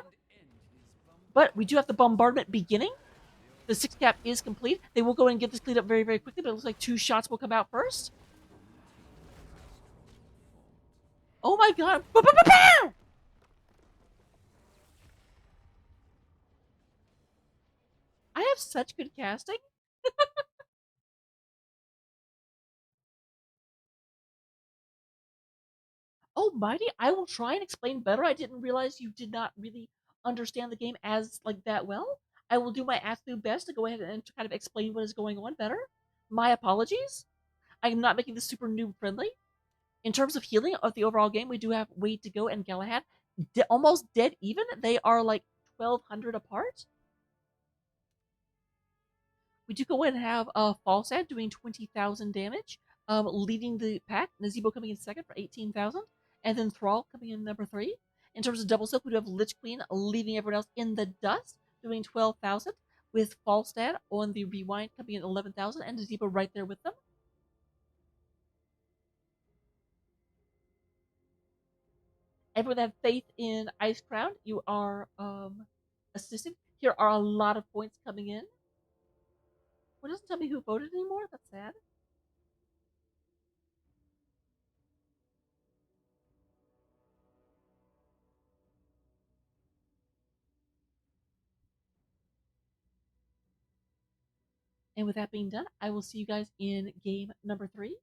But we do have the bombardment beginning. The 6 cap is complete. They will go and get this cleaned up very, very quickly, but it looks like 2 shots will come out first. Oh my god. I have such good casting. Oh, Mighty, I will try and explain better. I didn't realize you did not really understand the game as like that well. I will do my absolute best to go ahead and to kind of explain what is going on better. My apologies. I am not making this super noob friendly. In terms of healing of the overall game, we do have Wade to go and Galahad almost dead even. They are like 1200 apart. We do go ahead and have Falstad doing 20,000 damage, leading the pack. Nazebo coming in second for 18,000, and then Thrall coming in number 3. In terms of double silk, we do have Lich Queen leaving everyone else in the dust, doing 12,000, with Falstad on the rewind coming in 11,000, and Nazebo right there with them. everyone that have faith in Icecrown, you are assisted. Here are a lot of points coming in. Well, it doesn't tell me who voted anymore. That's sad. And with that being done, I will see you guys in game number 3.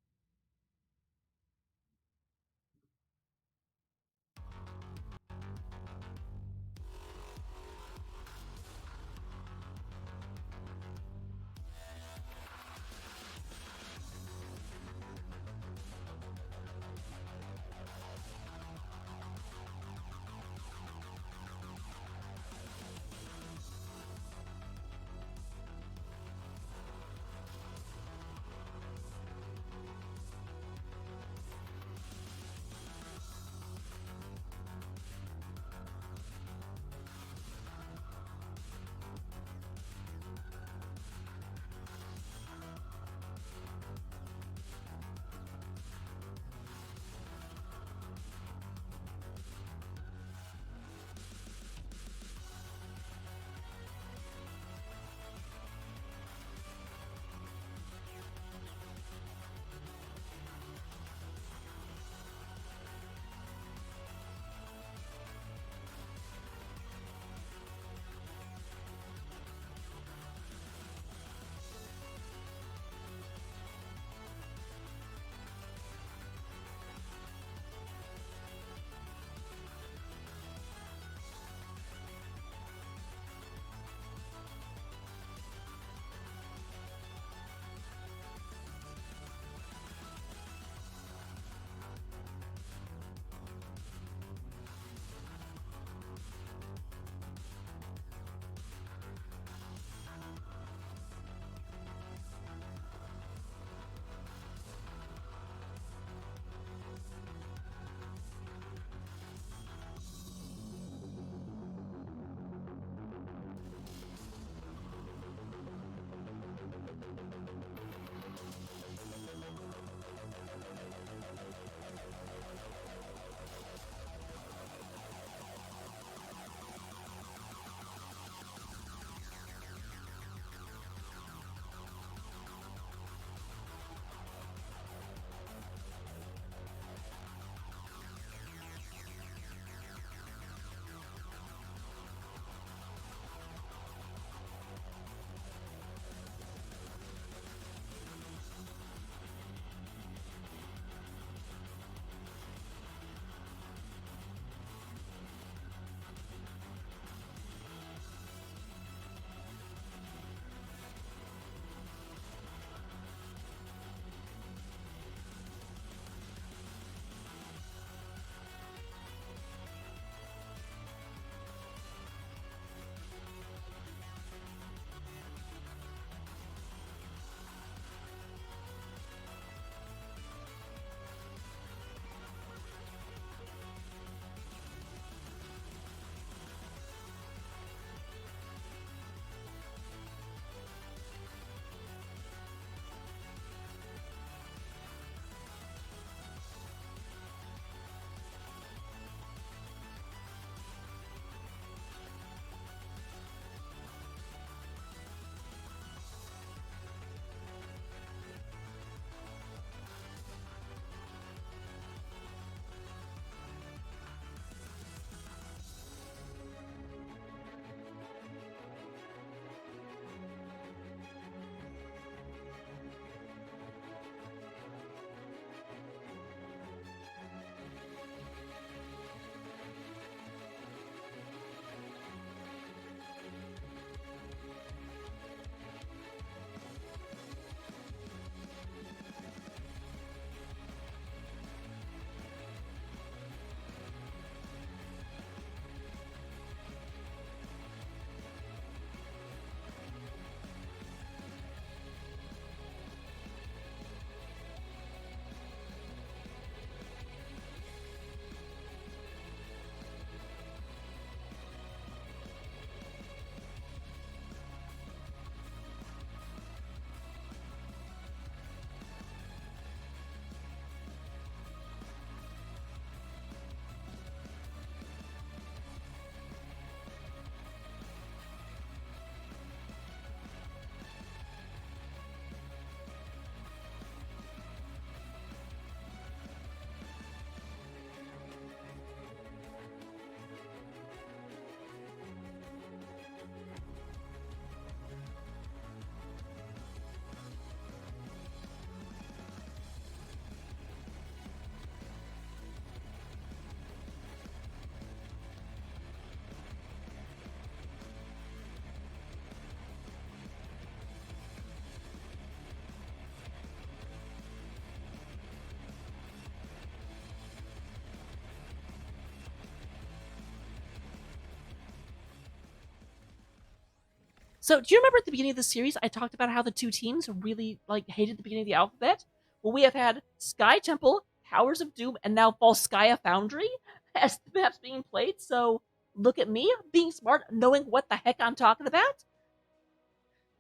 So, do you remember at the beginning of the series, I talked about how the two teams really like hated the beginning of the alphabet? Well, we have had Sky Temple, Towers of Doom, and now Volskaya Foundry as the maps being played. So, look at me being smart, knowing what the heck I'm talking about.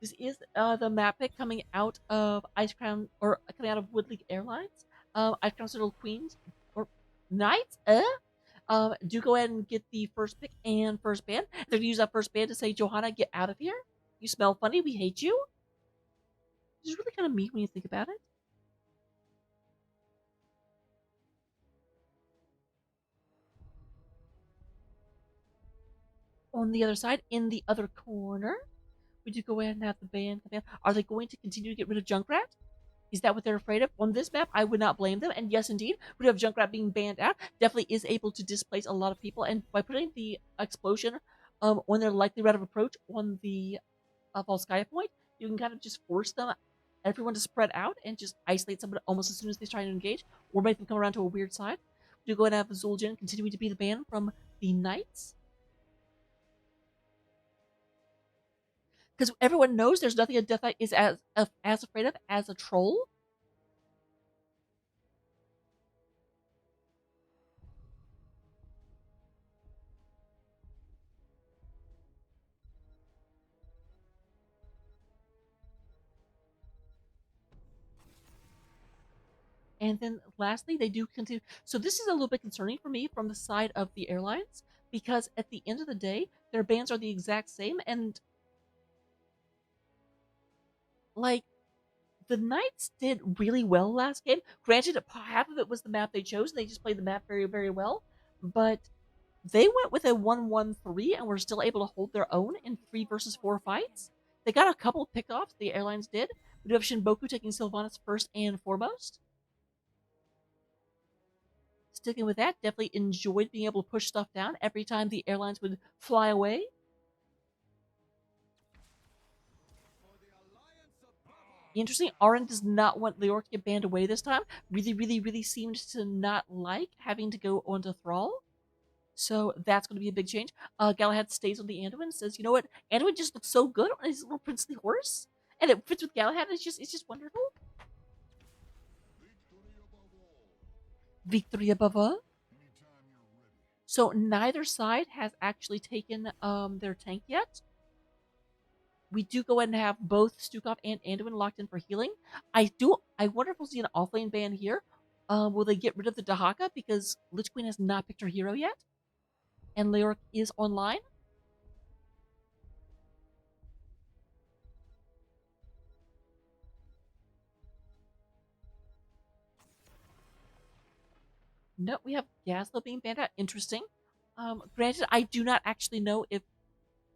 This is the map pick coming out of Icecrown or coming out of Woodley Airlines. Icecrown Citadel Queens or Knights. Do go ahead and get the first pick and first ban. They're gonna use that first ban to say, Johanna, get out of here. You smell funny. We hate you. Which is really kind of mean when you think about it. On the other side, in the other corner, we do go ahead and have the ban come in. Are they going to continue to get rid of Junkrat? Is that what they're afraid of? On this map, I would not blame them. And yes, indeed, we have Junkrat being banned out. Definitely is able to displace a lot of people. And by putting the explosion on their likely route of approach on the Volskaya point, you can kind of just force them, everyone to spread out and just isolate someone almost as soon as they try to engage, or make them come around to a weird side. We do go ahead and have Zul'jin continuing to be the ban from the Knights. Because everyone knows there's nothing a Death Knight is as afraid of as a troll. And then lastly, they do continue. So this is a little bit concerning for me from the side of the airlines, because at the end of the day, their bans are the exact same. And like, the Knights did really well last game. Granted, half of it was the map they chose, and they just played the map very, very well. But they went with a 1-1-3 and were still able to hold their own in 3 versus 4 fights. They got a couple pickoffs, the airlines did. We do have Shinboku taking Sylvanas first and foremost. Sticking with that, definitely enjoyed being able to push stuff down every time the airlines would fly away. Interesting, Aren does not want Leoric to get banned away this time. Really, really, really seemed to not like having to go onto Thrall. So that's going to be a big change. Galahad stays on the Anduin and says, you know what? Anduin just looks so good on his little princely horse. And it fits with Galahad. It's just wonderful. Victory above all. So neither side has actually taken their tank yet. We do go ahead and have both Stukov and Anduin locked in for healing. I wonder if we'll see an offlane ban here. Will they get rid of the Dahaka because Lich Queen has not picked her hero yet? And Leoric is online. No, we have Gaslo being banned out. Interesting. Granted, I do not actually know if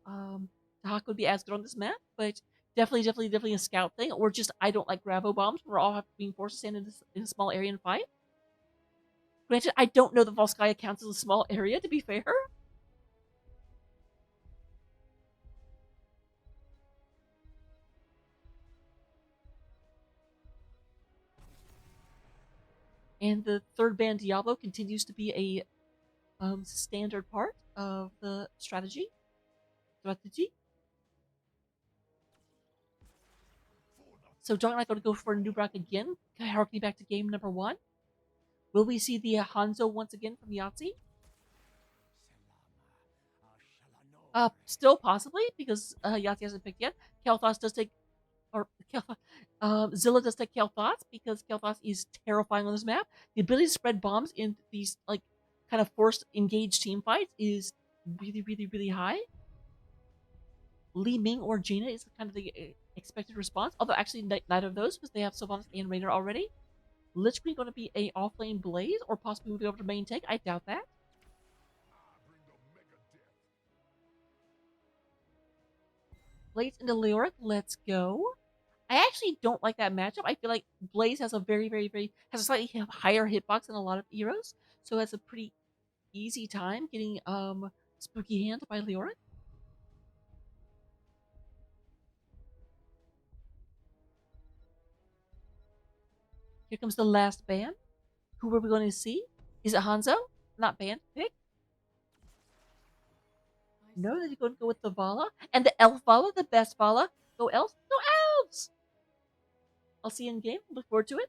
Dahaka would be as good on this map, but definitely a scout thing, or just I don't like gravo bombs. We're all being forced to stand in a small area and fight. Granted, I don't know that Volskaya counts as a small area, to be fair. And the third ban Diablo continues to be a standard part of the strategy. So John and I going to go for a new Brock again, harkening back to game number 1. Will we see the Hanzo once again from Yahtzee? Still possibly, because Yahtzee hasn't picked yet. Kel'Thas does take, or Zilla does take Kel'Thas, because Kel'Thas is terrifying on this map. The ability to spread bombs in these, like, kind of forced engaged team fights is really, really, really high. Li Ming or Jaina is kind of the expected response, although actually neither of those, because they have Sylvanas and Raynor already. Lich Queen going to be a offlane Blaze, or possibly moving over to main tank. I doubt that. Blaze into Leoric, let's go. I actually don't like that matchup. I feel like Blaze has a has a slightly higher hitbox than a lot of heroes, so it's a pretty easy time getting spooky hand by Leoric. Here comes the last ban. Who are we going to see? Is it Hanzo? Not banned. Pick. No, then you go with the Vala. And the Elf Vala, the best Vala. Go Elves. Go Elves! I'll see you in game. Look forward to it.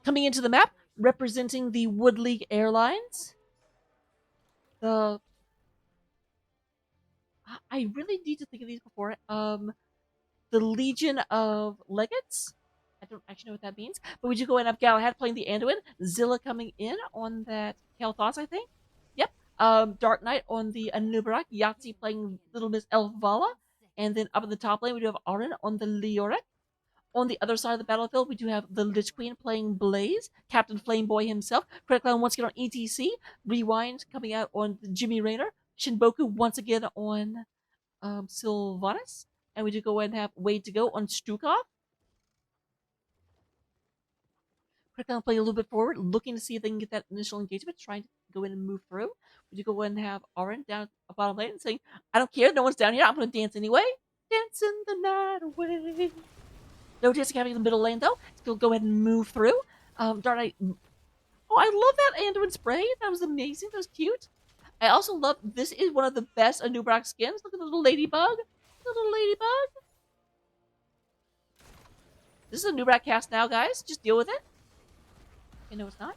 Coming into the map, representing the Wood League Airlines. The I really need to think of these before. The Legion of Legates. I don't actually know what that means, but we do go in up Galahad playing the Anduin, Zilla coming in on that Kalthos, I think. Yep. Dark Knight on the Anubarak, Yahtzee playing Little Miss Elfvala, and then up in the top lane we do have Arin on the Leoric. On the other side of the battlefield, we do have the Lich Queen playing Blaze, Captain Flameboy himself, Credit Clown once again on ETC, Rewind coming out on Jimmy Raynor, Shinboku once again on Sylvanas, and we do go ahead and have Wade to go on Stukov. Credit Clown play a little bit forward, looking to see if they can get that initial engagement, trying to go in and move through. We do go ahead and have Arin down a bottom lane and saying, I don't care, no one's down here, I'm going to dance anyway. Dancing the night away. No chance of having the middle lane though. Still go ahead and move through. Dark Knight. Oh, I love that Anduin spray. That was amazing. That was cute. I also love this is one of the best Anubrak skins. Look at the little ladybug. The little ladybug. This is a Nubrak cast now, guys. Just deal with it. Okay, no, it's not.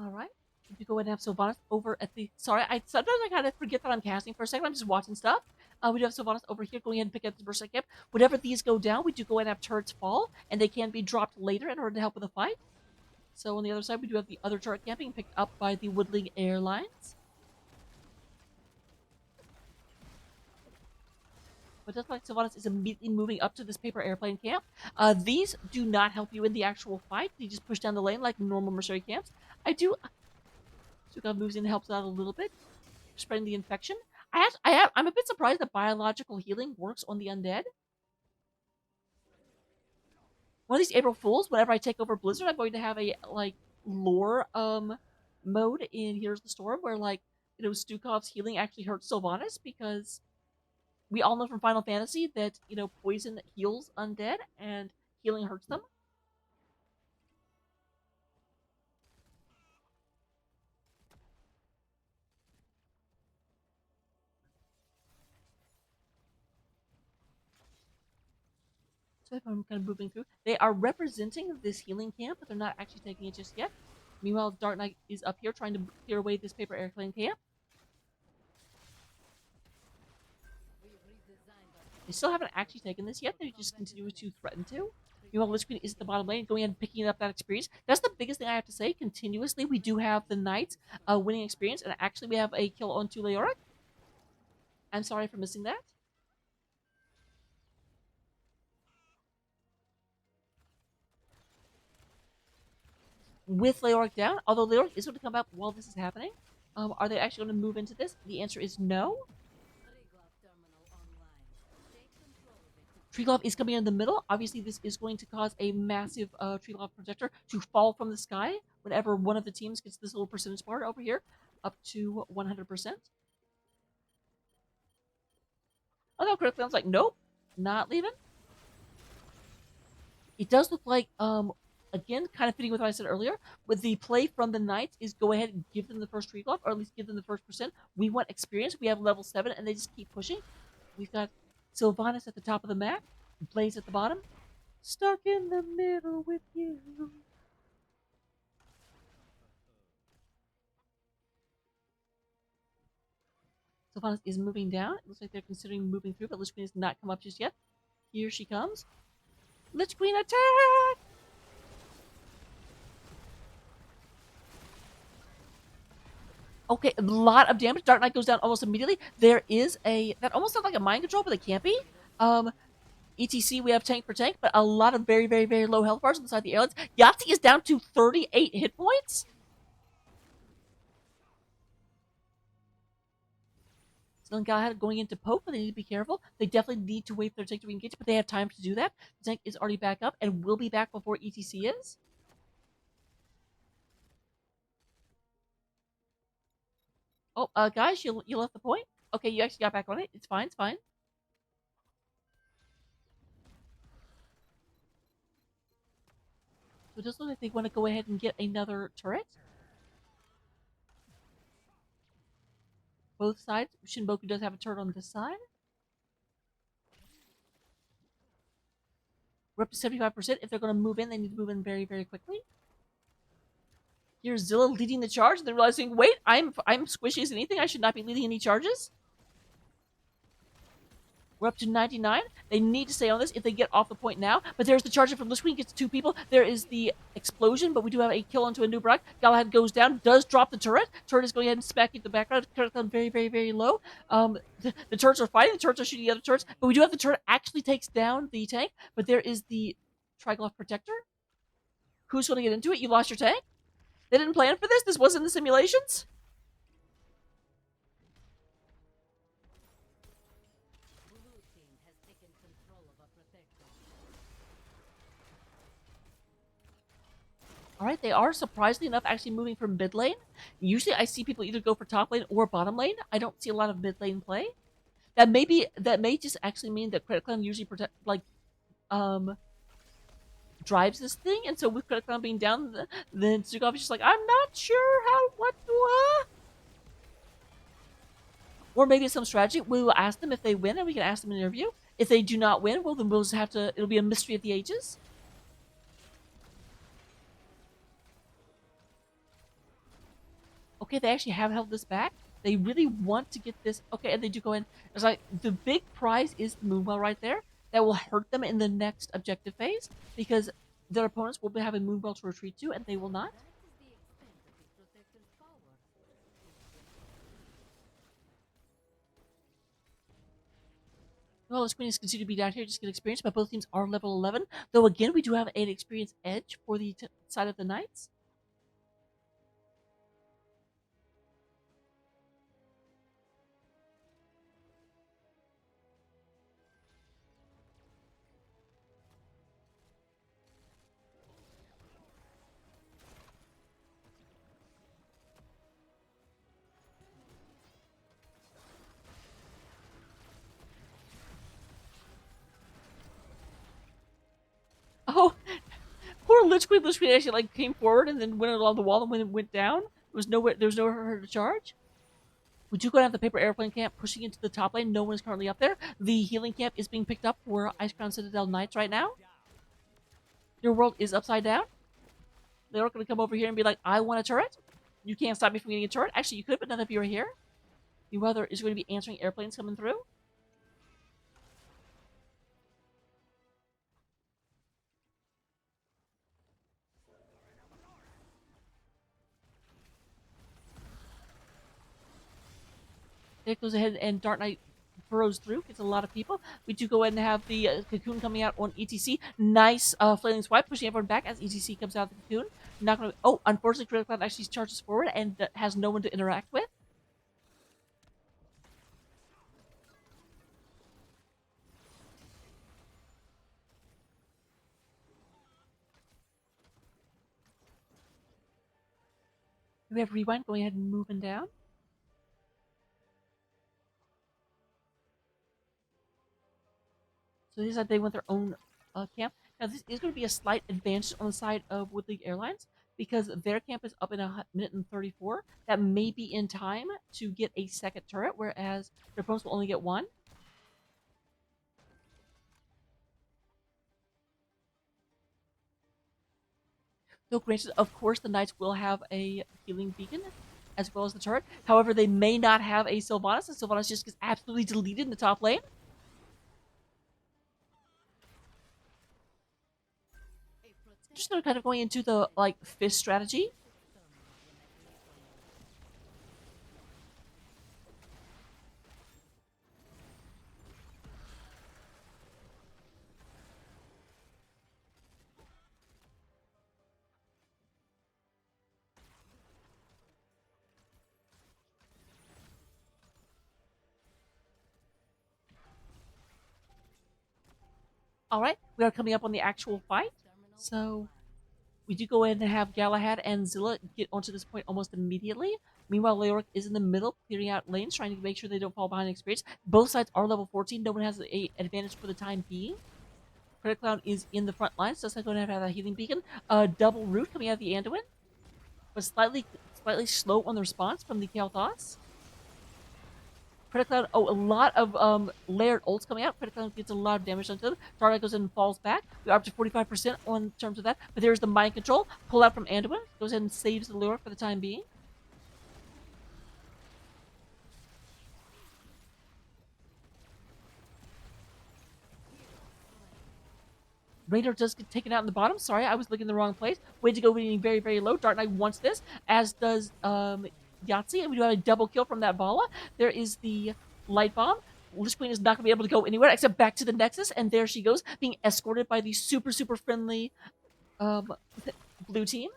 All right. You go ahead and have Sylvanas over at the. Sorry, I sometimes I kind of forget that I'm casting for a second. I'm just watching stuff. We do have Sylvanas over here going ahead and pick up the Berserk Camp. Whenever these go down, we do go ahead and have turrets fall, and they can be dropped later in order to help with the fight. So on the other side, we do have the other turret camp being picked up by the Wood League Airlines. But just like Sylvanas is immediately moving up to this paper airplane camp. These do not help you in the actual fight. They just push down the lane like normal mercenary camps. I do. Sukov moves in and helps out a little bit, spreading the infection. I'm a bit surprised that biological healing works on the undead. One of these April Fools, whenever I take over Blizzard, I'm going to have a like lore mode in Here's the Storm where like Stukov's healing actually hurts Sylvanas because we all know from Final Fantasy that poison heals undead and healing hurts them. So if I'm kind of moving through, they are representing this healing camp, but they're not actually taking it just yet. Meanwhile, Dark Knight is up here trying to clear away this paper airplane camp. They still haven't actually taken this yet. They just continue to threaten to. Meanwhile, Lich Queen is at the bottom lane, going in and picking up that experience. That's the biggest thing I have to say. Continuously, we do have the Knights winning experience, and actually we have a kill on Tuleoric. I'm sorry for missing that. With Leoric down, although Leoric is going to come up while this is happening. Are they actually going to move into this? The answer is no. Treeglove is coming in the middle. Obviously, this is going to cause a massive Treeglove projector to fall from the sky whenever one of the teams gets this little percentage bar over here up to 100%. while ago. Critical Clown's like, nope, not leaving. It does look like, again, kind of fitting with what I said earlier, with the play from the Knights is go ahead and give them the first tree glove, or at least give them the first percent. We want experience. We have level 7, and they just keep pushing. We've got Sylvanas at the top of the map, Blaze at the bottom. Stuck in the middle with you. Sylvanas is moving down. It looks like they're considering moving through, but Lich Queen has not come up just yet. Here she comes. Lich Queen attack! Okay, a lot of damage. Dark Knight goes down almost immediately. There is that almost sounds like a mind control, but it can't be. ETC, we have tank for tank, but a lot of very, very, very low health bars inside the airlines. Yahtzee is down to 38 hit points. So Galahad going into poke, but they need to be careful. They definitely need to wait for their tank to re-engage, but they have time to do that. The tank is already back up and will be back before ETC is. Oh, guys, you left the point? Okay, you actually got back on it. It's fine, it's fine. So it does look like they want to go ahead and get another turret. Both sides. Shinboku does have a turret on this side. We're up to 75%. If they're going to move in, they need to move in very, very quickly. Here's Zilla leading the charge, and then realizing, wait, I'm squishy as anything. I should not be leading any charges. We're up to 99. They need to stay on this if they get off the point now. But there's the charger from Lich Queen. Gets 2 people. There is the explosion, but we do have a kill onto a new Brock. Galahad goes down, does drop the turret. Turret is going ahead and smacking the background. Turret down very, very, very low. The turrets are fighting. The turrets are shooting the other turrets. But we do have the turret actually takes down the tank. But there is the Trigloff Protector. Who's going to get into it? You lost your tank? They didn't plan for this? This wasn't in the simulations? Alright, they are surprisingly enough actually moving from mid lane. Usually I see people either go for top lane or bottom lane. I don't see a lot of mid lane play. That may just actually mean that Credit Clan usually drives this thing, and so with Credit Clan being down, then Zukov is just like, I'm not sure what or maybe it's some strategy. We will ask them if they win, and we can ask them in an interview. If they do not win, well, then we'll just have to, it'll be a mystery of the ages. Okay, they actually have held this back. They really want to get this. Okay, and they do go in. It's like the big prize is the Moonwell right there. That will hurt them in the next objective phase because their opponents will have a Moonwell to retreat to, and they will not. Well, this Queen is considered to be down here, just get experience, but both teams are level 11. Though, again, we do have an experience edge for the side of the Knights. Oh, poor Lich Queen. Lich Queen actually like came forward and then went along the wall, and when it went down, there was nowhere for her to charge. We do go down the paper airplane camp, pushing into the top lane. No one is currently up there. The healing camp is being picked up for Icecrown Citadel Knights right now. Your world is upside down. They're not going to come over here and be like, I want a turret. You can't stop me from getting a turret. Actually, you could, but none of you are here. Your weather is going to be answering airplanes coming through. There goes ahead and Dark Knight burrows through, gets a lot of people. We do go ahead and have the cocoon coming out on ETC. Nice flailing swipe, pushing everyone back as ETC comes out of the cocoon. Not gonna. Oh, unfortunately, Critical Cloud actually charges forward and has no one to interact with. We have Rewind going ahead and moving down. So they decided they want their own camp. Now this is going to be a slight advantage on the side of Woodley Airlines because their camp is up in a minute and 34. That may be in time to get a second turret, whereas their opponents will only get one. Though granted, of course, the Knights will have a healing beacon as well as the turret. However, they may not have a Sylvanas, and Sylvanas just gets absolutely deleted in the top lane. Just kind of going into the like fist strategy. All right, we are coming up on the actual fight, so we do go ahead and have Galahad and Zilla get onto this point almost immediately. Meanwhile, Leoric is in the middle, clearing out lanes, trying to make sure they don't fall behind in experience. Both sides are level 14. No one has an advantage for the time being. Credit Clown is in the front line, so it's going to have a healing beacon. Double root coming out of the Anduin, but slightly slow on the response from the Kael'thas. Credit Cloud, a lot of layered ults coming out. Credit Cloud gets a lot of damage onto them. Target goes in and falls back. We are up to 45% on terms of that. But there's the mind control. Pull out from Anduin. Goes ahead and saves the lure for the time being. Raider does get taken out in the bottom. Sorry, I was looking in the wrong place. Way to go, being very, very low. Dark Knight wants this, as does Yahtzee. And we do have a double kill from that Vala. There is the Light Bomb. Lich Queen is not going to be able to go anywhere except back to the Nexus. And there she goes, being escorted by the super, super friendly blue team.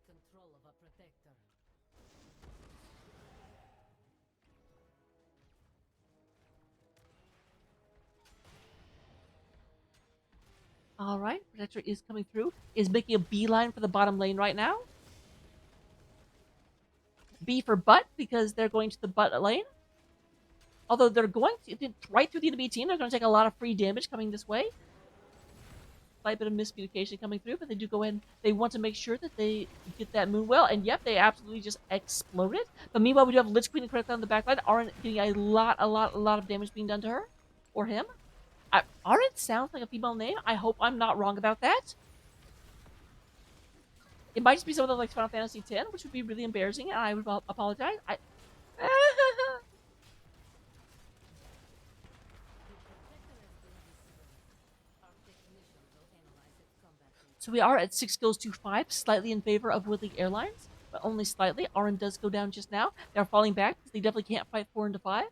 Control of a protector. All right, Protector is coming through. Is making a beeline for the bottom lane right now. B for butt because they're going to the butt lane. Although they're going right through the enemy team, they're going to take a lot of free damage coming this way. Slight bit of miscommunication coming through, but they do go ahead and they want to make sure that they get that Moonwell, and yep, they absolutely just exploded. But meanwhile, we do have Lich Queen and Credit on the backline. Arin getting a lot of damage being done to her. Or him. Arin sounds like a female name. I hope I'm not wrong about that. It might just be someone that likes Final Fantasy X, which would be really embarrassing, and I would apologize. So we are at 6 kills to 5, slightly in favor of Woodley Airlines, but only slightly. Arin does go down just now. They're falling back because they definitely can't fight 4 into 5.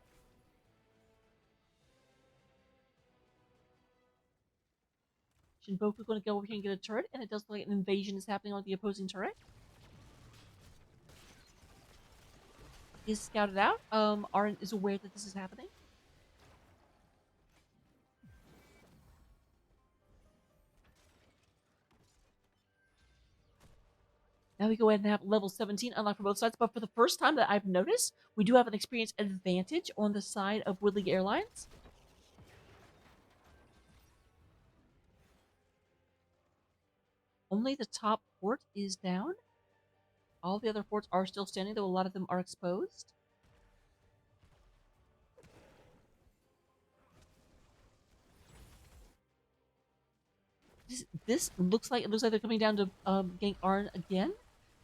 Shinboku going to go over here and get a turret, and it does look like an invasion is happening on the opposing turret. Is scouted out. Arin is aware that this is happening. Now we go ahead and have level 17 unlocked for both sides, but for the first time that I've noticed, we do have an experience advantage on the side of Woodley Airlines. Only the top fort is down. All the other forts are still standing, though a lot of them are exposed. This looks like they're coming down to gank Arin again.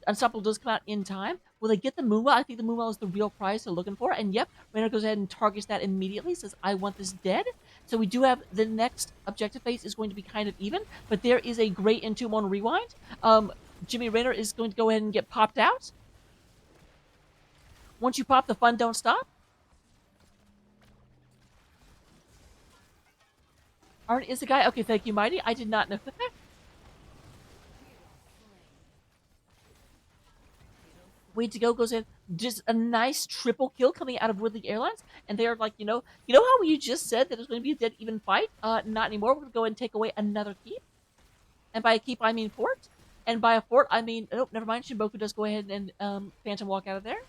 Unstoppable does come out in time. Will they get the Moonwell? I think the Moonwell is the real prize they're looking for. And yep, Rainer goes ahead and targets that immediately. Says, I want this dead. So we do have the next objective phase is going to be kind of even. But there is a great Entomb on Rewind. Jimmy Rainer is going to go ahead and get popped out. Once you pop, the fun don't stop. Art is the guy. Okay, thank you, Mighty. I did not know that. Way to go goes in. Just a nice triple kill coming out of Woodley Airlines, and they're like, you know how you just said that it was going to be a dead even fight? Not anymore. We're going to go and take away another keep, and by a keep I mean fort, and by a fort I mean oh, never mind. Shinboku does go ahead and phantom walk out of there.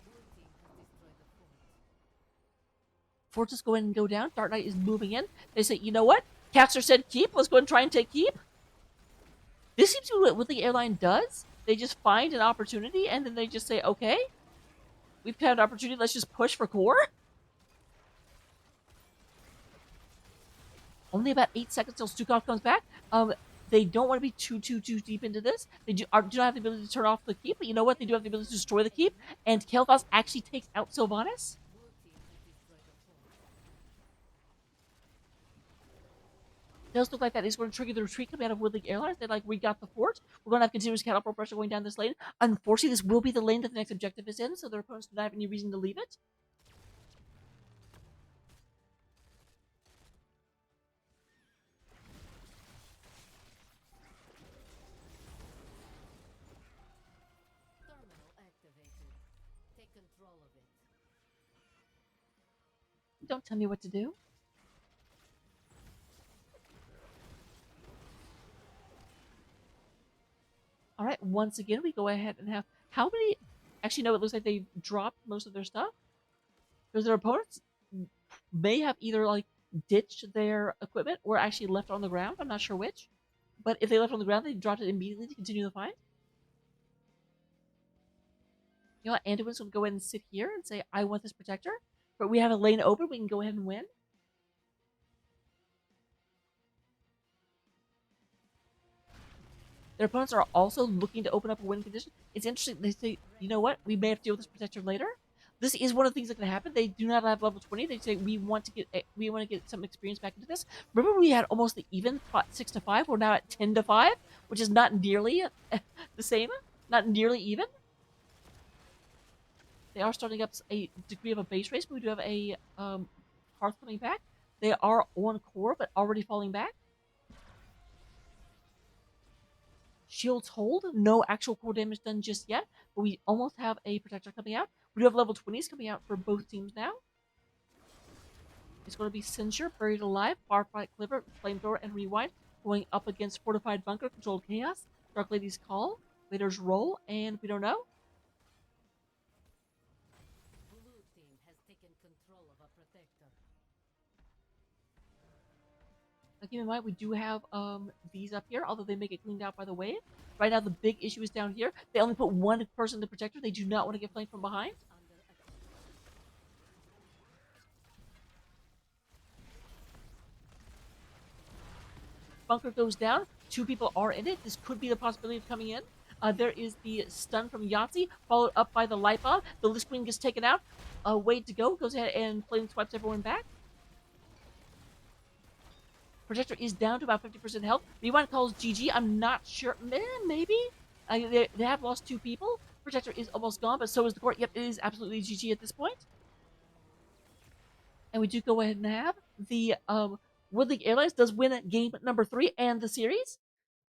Blue team has destroyed the fort. Forts is going and go down. Dark Knight is moving in. They say, you know what? Caster said keep. Let's go and try and take keep. This seems to be what the airline does. They just find an opportunity and then they just say, okay, we've had an opportunity. Let's just push for core. Only about 8 seconds till Stukov comes back. They don't want to be too deep into this. They do not have the ability to turn off the keep, but you know what? They do have the ability to destroy the keep. And Kael'thas actually takes out Sylvanas. Blue team has destroyed the fort. It does look like that is going to trigger the retreat coming out of Woodley Airlines. They're like, we got the fort. We're going to have continuous catapult pressure going down this lane. Unfortunately, this will be the lane that the next objective is in, so their opponents do not have any reason to leave it. Terminal activated. Take control of it. Don't tell me what to do. All right, once again, we go ahead and have how many? Actually, no, it looks like they dropped most of their stuff because their opponents may have either like ditched their equipment or actually left on the ground. I'm not sure which, but if they left on the ground, they dropped it immediately to continue the fight. You know what? Anduin's going to go ahead and sit here and say, I want this protector. But we have a lane open. We can go ahead and win. Their opponents are also looking to open up a win condition. It's interesting. They say, you know what? We may have to deal with this protector later. This is one of the things that can happen. They do not have level 20. They say we want to get some experience back into this. Remember, we had almost the even 6-5. We're now at 10-5, which is not nearly the same. Not nearly even. They are starting up a degree of a base race, but we do have a Hearth coming back. They are on core, but already falling back. Shields hold. No actual core damage done just yet, but we almost have a protector coming out. We do have level 20s coming out for both teams now. It's going to be Censure, Buried Alive, Farfight Clipper, Flamethrower, and Rewind going up against Fortified Bunker, Controlled Chaos, Dark Lady's Call, Waiter's Roll, and we don't know. Blue team has taken control of a protector. Now, keep in mind, we do have these up here, although they make it cleaned out by the wave. Right now, the big issue is down here. They only put one person in the protector. They do not want to get flanked from behind. Under attack. Bunker goes down. 2 people are in it. This could be the possibility of coming in. There is the stun from Yahtzee, followed up by the light bomb. The Lich Queen gets taken out. Way to go. Goes ahead and flame swipes everyone back. Protector is down to about 50% health. Rewind calls GG. I'm not sure. Maybe. They have lost 2 people. Protector is almost gone, but so is the court. Yep, it is absolutely GG at this point. And we do go ahead and have the Woodley Airlines does win game number 3 and the series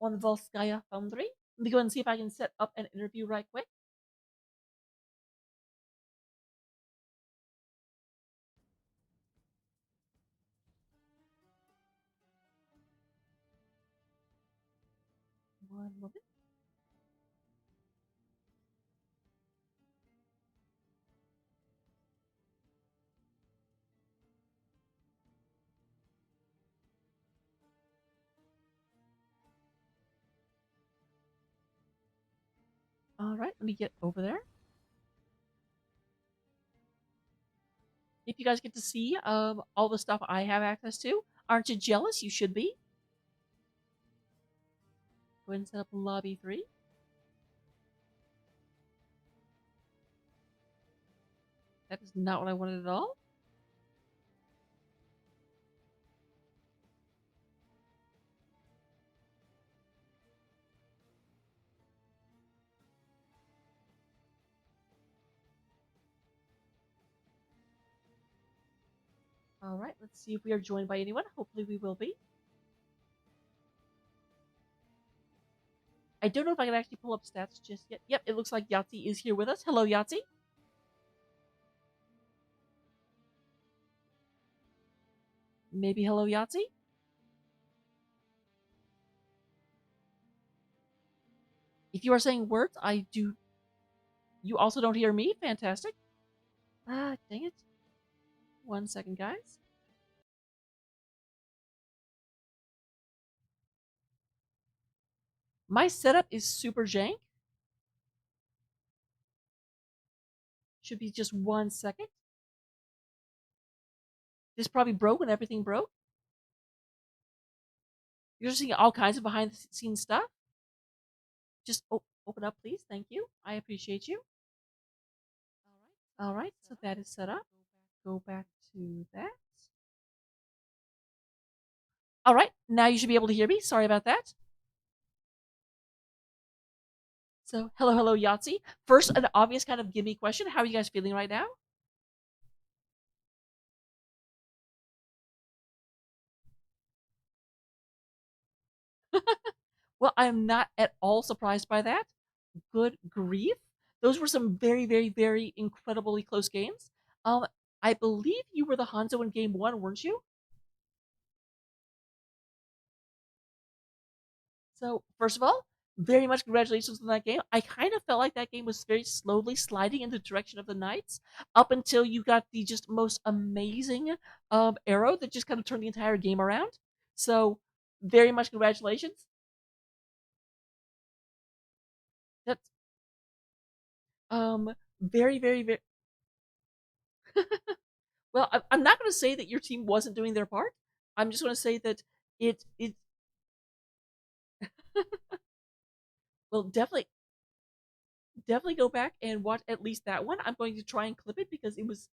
on Volskaya Foundry. Let me go ahead and see if I can set up an interview right quick. One moment. All right, let me get over there. If you guys get to see all the stuff I have access to, aren't you jealous? You should be. Go ahead and set up lobby 3. That is not what I wanted at all. All right, let's see if we are joined by anyone. Hopefully, we will be. I don't know if I can actually pull up stats just yet. Yep, it looks like Yahtzee is here with us. Hello, Yahtzee. Maybe hello, Yahtzee. If you are saying words, I do. You also don't hear me. Fantastic. Ah, dang it. 1 second, guys. My setup is super jank. Should be just 1 second. This probably broke when everything broke. You're seeing all kinds of behind the scenes stuff. Just open up, please. Thank you. I appreciate you. All right, so that is set up. Go back to that. All right, now you should be able to hear me. Sorry about that. So, hello, Yahtzee. First, an obvious kind of gimme question. How are you guys feeling right now? Well, I am not at all surprised by that. Good grief. Those were some very, very, very incredibly close games. Um, I believe you were the Hanzo in game one, weren't you? So, first of all, very much congratulations on that game. I kind of felt like that game was very slowly sliding in the direction of the Knights up until you got the just most amazing arrow that just kind of turned the entire game around. So, very much congratulations. That's very, very, very well. I'm not going to say that your team wasn't doing their part. I'm just going to say that it well definitely go back and watch at least that one. I'm going to try and clip it because it was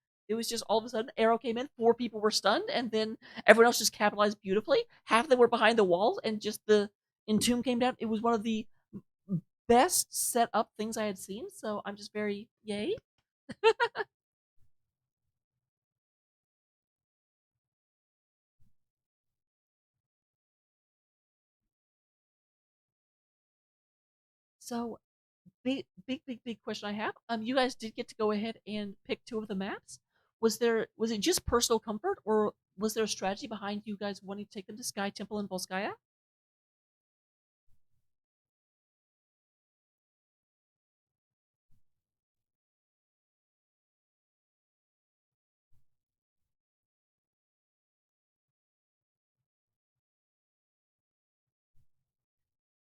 just all of a sudden arrow came in, four people were stunned, and then everyone else just capitalized beautifully. Half of them were behind the walls, and just the entomb came down. It was one of the best set up things I had seen. So I'm just very yay. So big question I have. You guys did get to go ahead and pick two of the maps. Was it just personal comfort, or was there a strategy behind you guys wanting to take them to Sky Temple and Volskaya?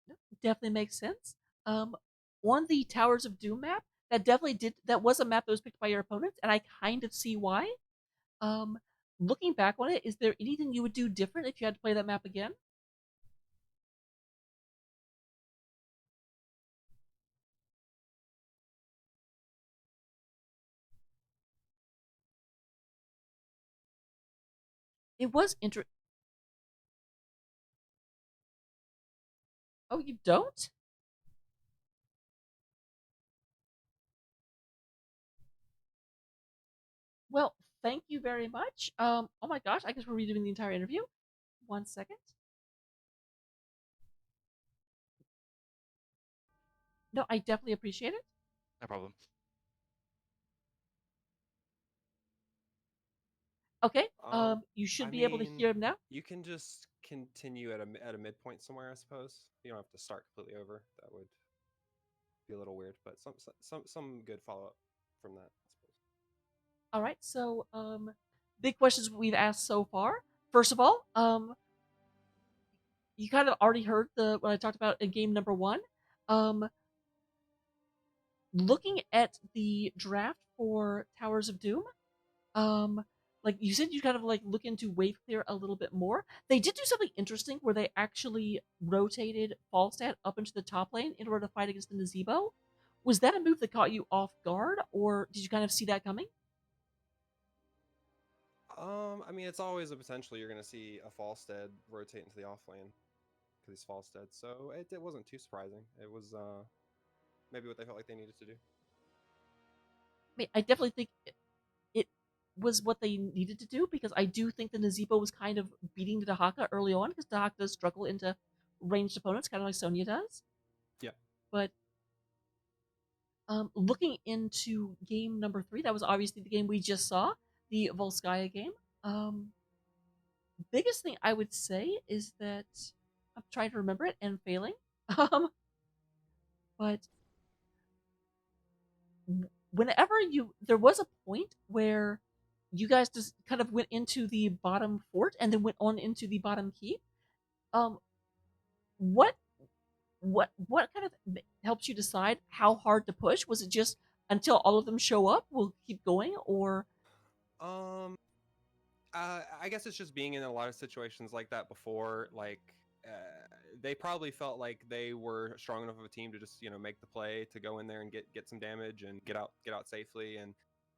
No, definitely makes sense. Um, on the Towers of Doom map, that was a map that was picked by your opponents, and I kind of see why. Um, looking back on it, is there anything you would do different if you had to play that map again? It was interesting. Oh, you don't? Well, thank you very much. Oh my gosh, I guess we're redoing the entire interview. 1 second. No, I definitely appreciate it. No problem. Okay. Um, You I should be able to mean, hear him now. you can just continue at a midpoint somewhere, I suppose. You don't have to start completely over. That would be a little weird, but some good follow up from that, I suppose. All right. So, big questions we've asked so far. First of all, you kind of already heard the what I talked about in game number one. Um, looking at the draft for Towers of Doom, um, like you said, you kind of like look into wave clear a little bit more. They did do something interesting where they actually rotated Falstad up into the top lane in order to fight against the Nazebo. Was that a move that caught you off guard, or did you kind of see that coming? I mean, it's always a potential you're going to see a Falstead rotate into the off lane because he's Falstead, so it wasn't too surprising. It was maybe what they felt like they needed to do. I mean, I definitely think it. was what they needed to do because I do think the Nazeebo was kind of beating the Dahaka early on because Dahaka does struggle into ranged opponents, kind of like Sonya does. Yeah. But looking into game number 3, that was obviously the game we just saw, the Volskaya game. Um, Biggest thing I would say is that I'm trying to remember it and failing. Um, but whenever there was a point where you guys just kind of went into the bottom fort and then went on into the bottom keep. Um, what what kind of helps you decide how hard to push? Was it just until all of them show up, we'll keep going, or Um, I guess it's just being in a lot of situations like that before. Like, they probably felt like they were strong enough of a team to just make the play to go in there and get some damage and get out safely. And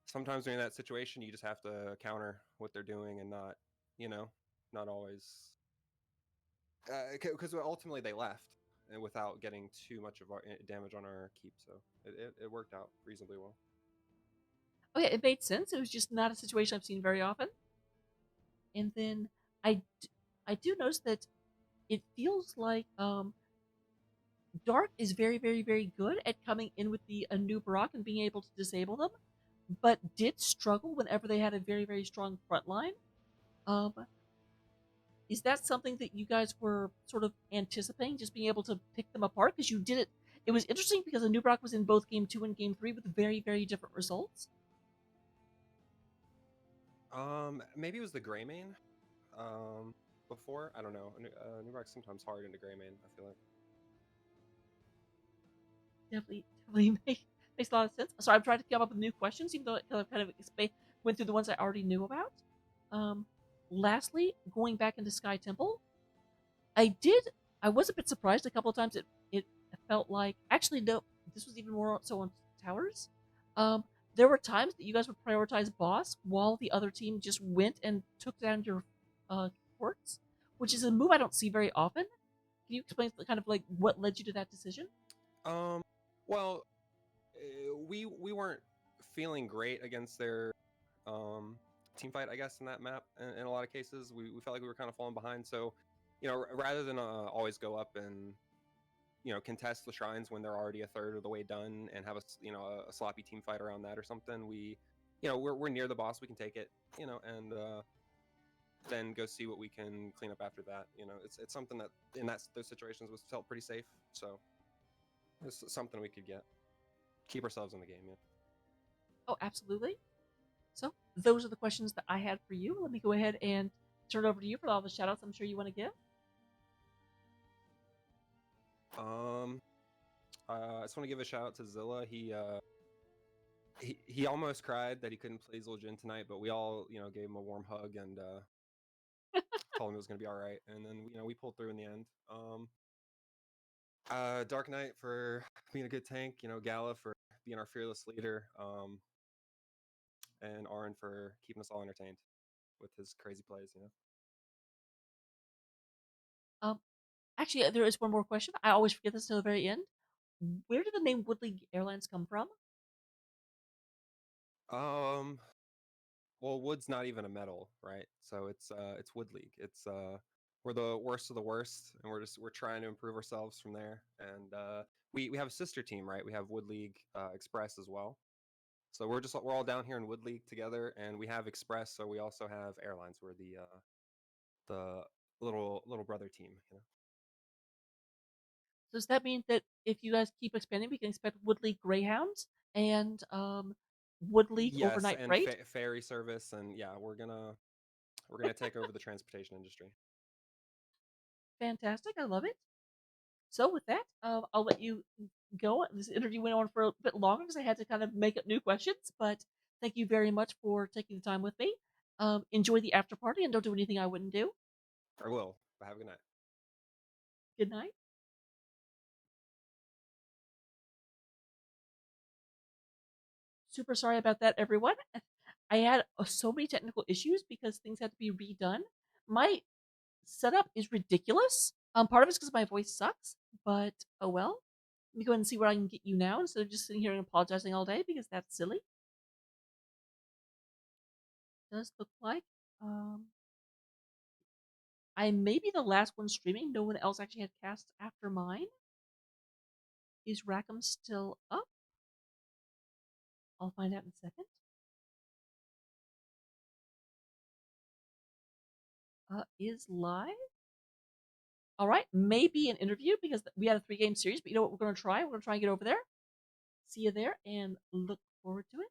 sometimes during that situation, you just have to counter what they're doing and not you know not always because ultimately they left and without getting too much of our damage on our keep. So it worked out reasonably well. okay, it made sense. It was just not a situation I've seen very often. And then I do notice that it feels like Dark is very, very, very good at coming in with the new Barak and being able to disable them, but did struggle whenever they had a very, very strong front line. Um, is that something that you guys were sort of anticipating, just being able to pick them apart? Because you did it. It was interesting because the new Barak was in both game 2 and game 3 with very, very different results. Maybe it was the gray main. Um, Before I don't know. Nubrak's sometimes hard into gray main. I feel like. Definitely makes a lot of sense. So I'm trying to come up with new questions, even though it kind of went through the ones I already knew about. Um, Lastly, going back into Sky Temple, I did. I was a bit surprised a couple of times. It felt like actually no. This was even more so on towers. Um, there were times that you guys would prioritize boss while the other team just went and took down your forts, which is a move I don't see very often. Can you explain kind of like what led you to that decision? Um, well, we weren't feeling great against their um team fight, I guess, in that map. In a lot of cases, we felt like we were kind of falling behind. So, rather than always go up and contest the shrines when they're already a third of the way done and have a sloppy team fight around that or something, we're near the boss, we can take it, and then go see what we can clean up after that. It's something that in those situations was felt pretty safe. So it's something we could keep ourselves in the game. Yeah. Oh, absolutely. So those are the questions that I had for you. Let me go ahead and turn it over to you for all the shout outs I'm sure you want to give. Um, I just want to give a shout out to Zilla. He almost cried that he couldn't play Zul'jin tonight, but we all gave him a warm hug and told him it was going to be all right. And then we pulled through in the end. Dark Knight for being a good tank. Gala for being our fearless leader. And Aaron for keeping us all entertained with his crazy plays. Um, Actually, there is one more question. I always forget this till the very end. Where did the name Woodley Airlines come from? Um, well, wood's not even a metal, right? So it's Wood League. It's we're the worst of the worst, and we're trying to improve ourselves from there. And we have a sister team, right? We have Wood League Express as well. So we're all down here in Wood League together, and we have Express. So we also have Airlines. We're the little brother team. So does that mean that if you guys keep expanding, we can expect Woodley Greyhounds and Woodley Yes, Overnight and Freight? ferry service, and yeah, we're gonna take over the transportation industry. Fantastic. I love it. So with that, I'll let you go. This interview went on for a bit longer because I had to kind of make up new questions, but thank you very much for taking the time with me. Enjoy the after party and don't do anything I wouldn't do. Or will. But have a good night. Good night. Super sorry about that, everyone. I had so many technical issues because things had to be redone. My setup is ridiculous. Part of it's because my voice sucks, but oh well. Let me go ahead and see where I can get you now instead of just sitting here and apologizing all day because that's silly. does look like. Um, I may be the last one streaming. No one else actually had casts after mine. Is Rackham still up? I'll find out in a second. Is live. All right, maybe an interview because we had a 3-game series, but you know what we're going to try? We're going to try and get over there. See you there and look forward to it.